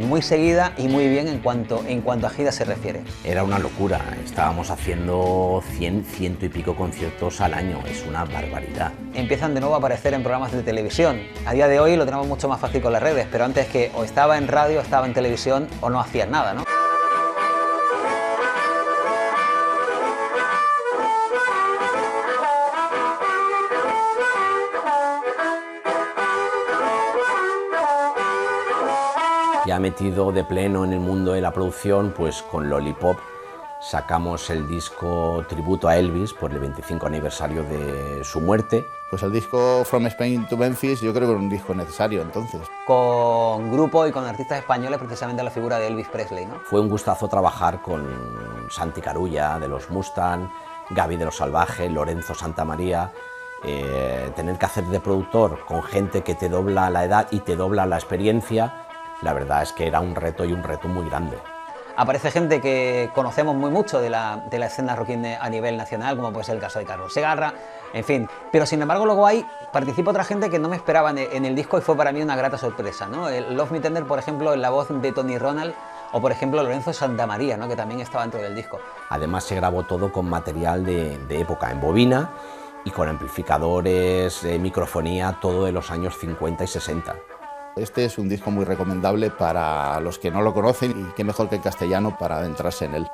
muy seguida y muy bien en cuanto a gira se refiere. Era una locura, estábamos haciendo 100 y pico conciertos al año, es una barbaridad. Empiezan de nuevo a aparecer en programas de televisión. A día de hoy lo tenemos mucho más fácil con las redes, pero antes que o estaba en radio, o estaba en televisión o no hacían nada, ¿no? Ya metido de pleno en el mundo de la producción, pues con Lollipop sacamos el disco tributo a Elvis por el 25 aniversario de su muerte. Pues el disco From Spain to Memphis yo creo que era un disco necesario entonces. Con grupo y con artistas españoles, precisamente la figura de Elvis Presley, ¿no? Fue un gustazo trabajar con Santi Carulla de los Mustang, Gaby de los Salvajes, Lorenzo Santamaría. Tener que hacer de productor con gente que te dobla la edad y te dobla la experiencia, la verdad es que era un reto y un reto muy grande. Aparece gente que conocemos muy mucho de la escena rocking a nivel nacional, como puede ser el caso de Carlos Segarra, en fin. Pero sin embargo luego participa otra gente que no me esperaba en el disco y fue para mí una grata sorpresa, ¿no? El Love Me Tender, por ejemplo, en la voz de Tony Ronald, o por ejemplo Lorenzo Santamaría, ¿no? Que también estaba dentro del disco. Además se grabó todo con material de época, en bobina y con amplificadores, microfonía, todo de los años 50 y 60. Este es un disco muy recomendable para los que no lo conocen y qué mejor que el castellano para adentrarse en él.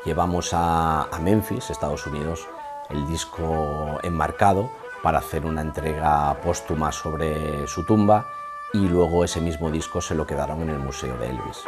Llevamos a Memphis, Estados Unidos, el disco enmarcado para hacer una entrega póstuma sobre su tumba y luego ese mismo disco se lo quedaron en el Museo de Elvis.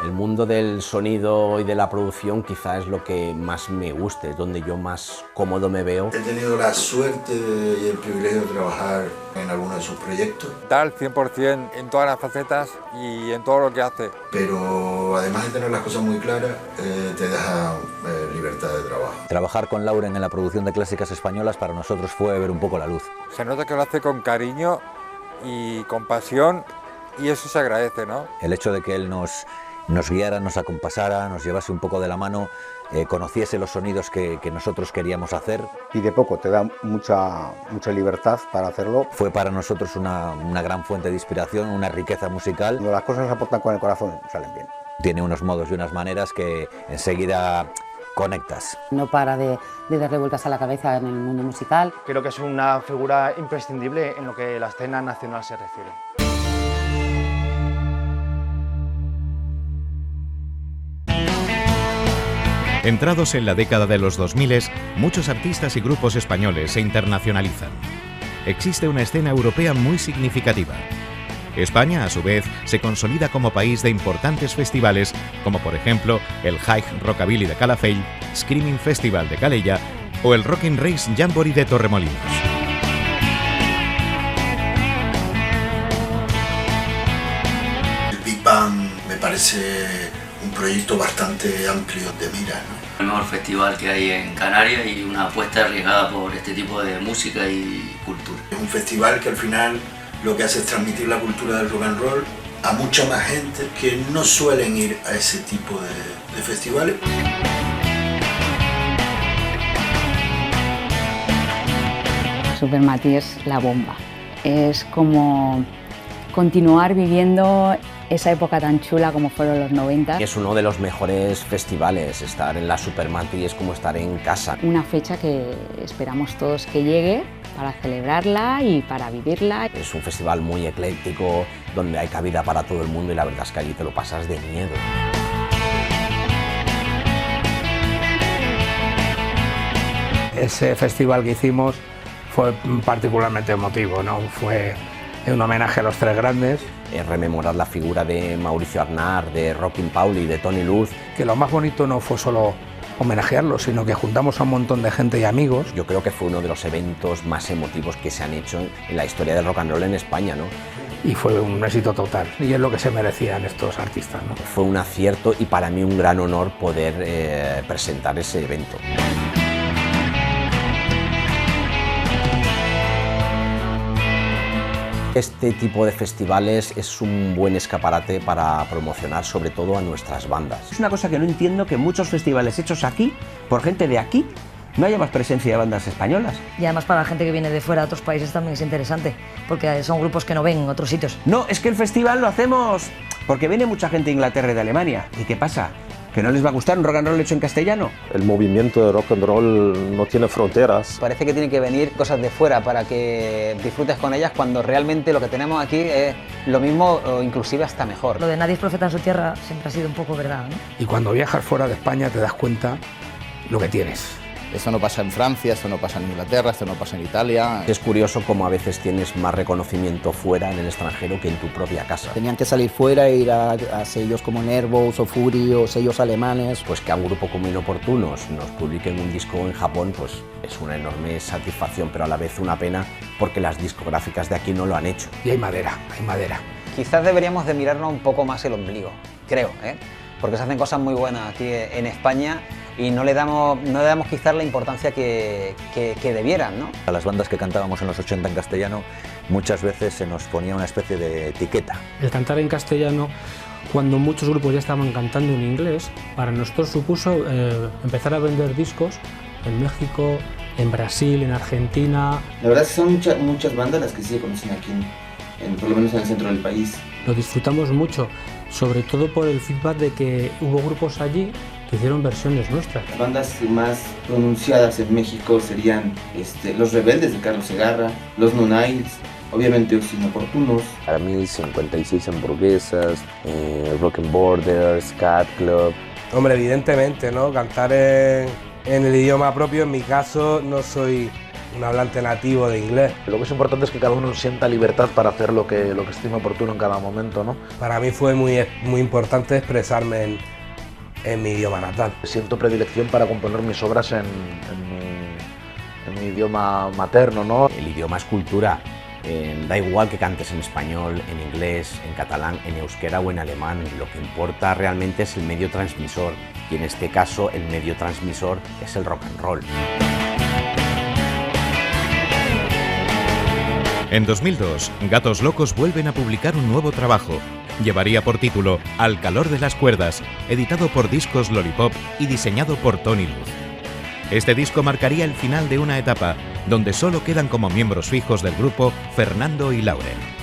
El mundo del sonido y de la producción quizá es lo que más me guste, es donde yo más cómodo me veo. He tenido la suerte y el privilegio de trabajar en algunos de sus proyectos. Da el 100% en todas las facetas y en todo lo que hace. Pero además de tener las cosas muy claras, te deja libertad de trabajo. Trabajar con Lauren en la producción de clásicas españolas para nosotros fue ver un poco la luz. Se nota que lo hace con cariño y con pasión y eso se agradece, ¿no? El hecho de que él nos guiara, nos acompasara, nos llevase un poco de la mano, conociese los sonidos que nosotros queríamos hacer. Pide poco, te da mucha libertad para hacerlo. Fue para nosotros una gran fuente de inspiración, una riqueza musical. Cuando las cosas se aportan con el corazón, salen bien. Tiene unos modos y unas maneras que enseguida conectas. No para de darle vueltas a la cabeza en el mundo musical. Creo que es una figura imprescindible en lo que la escena nacional se refiere. Entrados en la década de los 2000, muchos artistas y grupos españoles se internacionalizan. Existe una escena europea muy significativa. España, a su vez, se consolida como país de importantes festivales, como por ejemplo el High Rockabilly de Calafell, Screaming Festival de Calella o el Rockin' Race Jamboree de Torremolinos. El Big Bang me parece un proyecto bastante amplio de miras, ¿no? El mejor festival que hay en Canarias y una apuesta arriesgada por este tipo de música y cultura. Es un festival que al final lo que hace es transmitir la cultura del rock and roll a mucha más gente que no suelen ir a ese tipo de festivales. Super Mati es la bomba. Es como continuar viviendo esa época tan chula como fueron los 90. Es uno de los mejores festivales. Estar en la Super Mati es como estar en casa. Una fecha que esperamos todos que llegue para celebrarla y para vivirla. Es un festival muy ecléctico, donde hay cabida para todo el mundo y la verdad es que allí te lo pasas de miedo. Ese festival que hicimos fue particularmente emotivo, ¿no? Fue un homenaje a los tres grandes. Rememorar la figura de Mauricio Aznar, de Rockin' Pauli, de Tony Luz. Que lo más bonito no fue solo homenajearlo, sino que juntamos a un montón de gente y amigos. Yo creo que fue uno de los eventos más emotivos que se han hecho en la historia del rock and roll en España, ¿no? Y fue un éxito total, y es lo que se merecían estos artistas, ¿no? Fue un acierto y para mí un gran honor poder presentar ese evento. Este tipo de festivales es un buen escaparate para promocionar sobre todo a nuestras bandas. Es una cosa que no entiendo, que muchos festivales hechos aquí, por gente de aquí, no haya más presencia de bandas españolas. Y además para la gente que viene de fuera de otros países también es interesante, porque son grupos que no ven en otros sitios. No, es que el festival lo hacemos porque viene mucha gente de Inglaterra y de Alemania. ¿Y qué pasa? ¿Que no les va a gustar un rock and roll hecho en castellano? El movimiento de rock and roll no tiene fronteras. Parece que tienen que venir cosas de fuera para que disfrutes con ellas, cuando realmente lo que tenemos aquí es lo mismo o inclusive hasta mejor. Lo de nadie es profeta en su tierra siempre ha sido un poco verdad, ¿no? Y cuando viajas fuera de España te das cuenta lo que tienes. Esto no pasa en Francia, esto no pasa en Inglaterra, esto no pasa en Italia. Es curioso cómo a veces tienes más reconocimiento fuera en el extranjero que en tu propia casa. Tenían que salir fuera e ir a sellos como Nervous o Fury o sellos alemanes. Pues que a un grupo como Inoportunos nos publiquen un disco en Japón, pues es una enorme satisfacción, pero a la vez una pena porque las discográficas de aquí no lo han hecho. Y hay madera, hay madera. Quizás deberíamos de mirarnos un poco más el ombligo, creo, porque se hacen cosas muy buenas aquí en España y no le damos quizás la importancia que debieran, ¿no? A las bandas que cantábamos en los 80 en castellano muchas veces se nos ponía una especie de etiqueta. El cantar en castellano, cuando muchos grupos ya estaban cantando en inglés, para nosotros supuso empezar a vender discos en México, en Brasil, en Argentina. La verdad es que son muchas bandas las que sí se conocen aquí, por lo menos en el centro del país. Lo disfrutamos mucho, sobre todo por el feedback de que hubo grupos allí que hicieron versiones nuestras. Las bandas más pronunciadas en México serían Los Rebeldes de Carlos Segarra, Los No Niles, obviamente Los Inoportunos. Para mí 56 Hamburguesas, Broken Borders, Cat Club. Hombre, evidentemente, ¿no? Cantar en el idioma propio, en mi caso no soy un hablante nativo de inglés. Lo que es importante es que cada uno sienta libertad para hacer lo que estime oportuno en cada momento, ¿no? Para mí fue muy importante expresarme en mi idioma natal. Siento predilección para componer mis obras en mi idioma materno, ¿no? El idioma es cultura. Da igual que cantes en español, en inglés, en catalán, en euskera o en alemán. Lo que importa realmente es el medio transmisor. Y en este caso, el medio transmisor es el rock and roll. En 2002, Gatos Locos vuelven a publicar un nuevo trabajo. Llevaría por título Al calor de las cuerdas, editado por Discos Lollipop y diseñado por Tony Luz. Este disco marcaría el final de una etapa, donde solo quedan como miembros fijos del grupo Fernando y Lauren.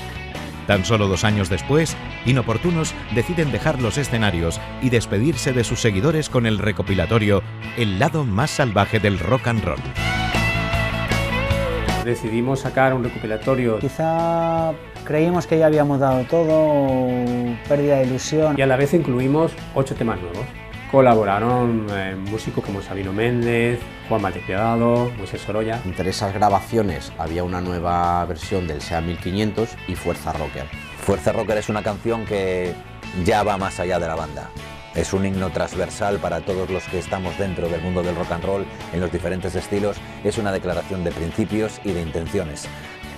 Tan solo 2 años después, Inoportunos deciden dejar los escenarios y despedirse de sus seguidores con el recopilatorio El lado más salvaje del rock and roll. Decidimos sacar un recopilatorio. Quizá creímos que ya habíamos dado todo, pérdida de ilusión. Y a la vez incluimos 8 temas nuevos. Colaboraron músicos como Sabino Méndez, Juan Despiadado, Moisés Sorolla. Entre esas grabaciones había una nueva versión del SEA 1500 y Fuerza Rocker. Fuerza Rocker es una canción que ya va más allá de la banda. Es un himno transversal para todos los que estamos dentro del mundo del rock and roll en los diferentes estilos. Es una declaración de principios y de intenciones.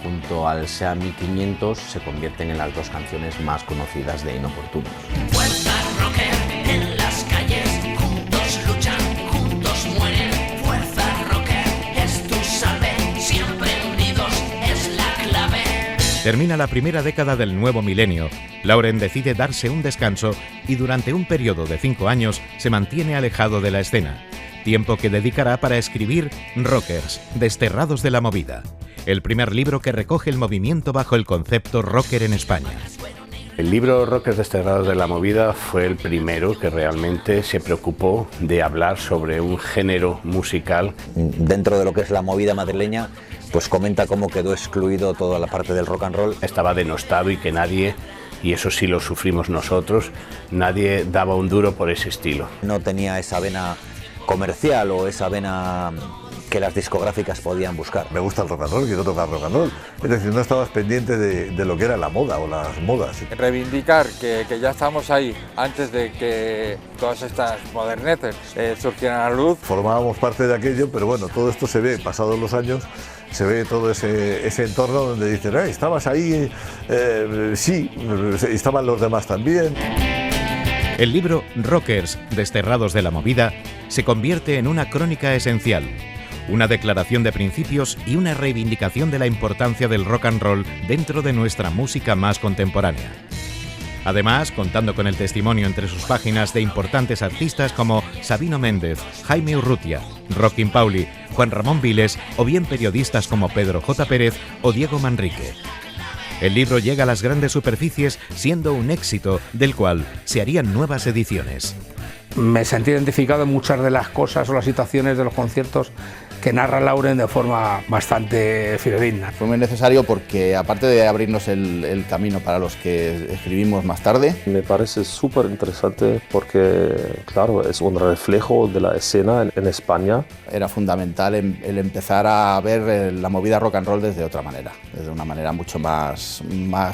Junto al SEA 1500 se convierten en las 2 canciones más conocidas de Inoportunos. Fuerza Rocker en las calles, juntos luchan, juntos mueren. Fuerza Rocker es tu salve, siempre unidos es la clave. Termina la primera década del nuevo milenio. Lauren decide darse un descanso y durante un periodo de 5 años se mantiene alejado de la escena. Tiempo que dedicará para escribir Rockers, Desterrados de la Movida, el primer libro que recoge el movimiento bajo el concepto rocker en España. El libro Rockers Desterrados de la Movida fue el primero que realmente se preocupó de hablar sobre un género musical. Dentro de lo que es la movida madrileña, pues comenta cómo quedó excluido toda la parte del rock and roll. Estaba denostado y que nadie, y eso sí lo sufrimos nosotros, nadie daba un duro por ese estilo. No tenía esa vena comercial o esa vena que las discográficas podían buscar. Me gusta el rock and roll, quiero tocar rock and roll. Es decir, no estabas pendiente de lo que era la moda o las modas. Reivindicar que ya estamos ahí antes de que todas estas moderneces surgieran a la luz. Formábamos parte de aquello, pero bueno, todo esto se ve, pasados los años, se ve todo ese entorno donde dicen, estabas ahí, sí, estaban los demás también. El libro Rockers, Desterrados de la Movida se convierte en una crónica esencial, una declaración de principios y una reivindicación de la importancia del rock and roll dentro de nuestra música más contemporánea. Además, contando con el testimonio entre sus páginas de importantes artistas como Sabino Méndez, Jaime Urrutia, Rockin Pauli, Juan Ramón Viles o bien periodistas como Pedro J. Pérez o Diego Manrique. El libro llega a las grandes superficies siendo un éxito del cual se harían nuevas ediciones. Me sentí identificado en muchas de las cosas o las situaciones de los conciertos que narra Lauren de forma bastante fidedigna. Fue muy necesario porque, aparte de abrirnos el camino para los que escribimos más tarde, me parece súper interesante porque, claro, es un reflejo de la escena en España. Era fundamental el empezar a ver la movida rock and roll desde otra manera, desde una manera mucho más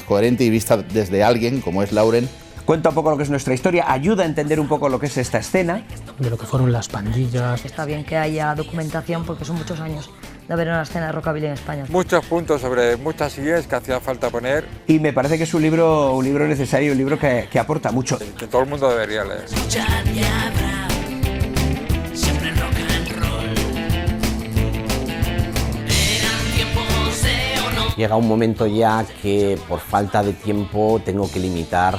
coherente y vista desde alguien como es Lauren. Cuenta un poco lo que es nuestra historia, ayuda a entender un poco lo que es esta escena. De lo que fueron las pandillas. Está bien que haya documentación porque son muchos años de haber una escena de rockabilly en España. Muchos puntos sobre muchas ideas que hacía falta poner. Y me parece que es un libro necesario, un libro que aporta mucho. Que todo el mundo debería leer. Llega un momento ya que por falta de tiempo tengo que limitar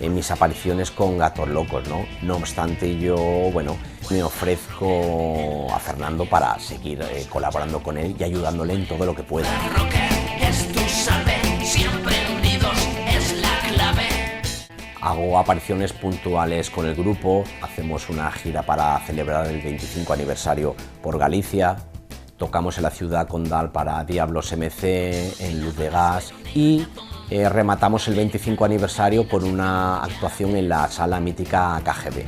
mis apariciones con Gatos Locos, ¿no? No obstante, yo, bueno, me ofrezco a Fernando para seguir colaborando con él y ayudándole en todo lo que pueda. Hago apariciones puntuales con el grupo, hacemos una gira para celebrar el 25 aniversario por Galicia, tocamos en la ciudad condal para Diablos MC, en Luz de Gas y rematamos el 25 aniversario con una actuación en la sala mítica KGB.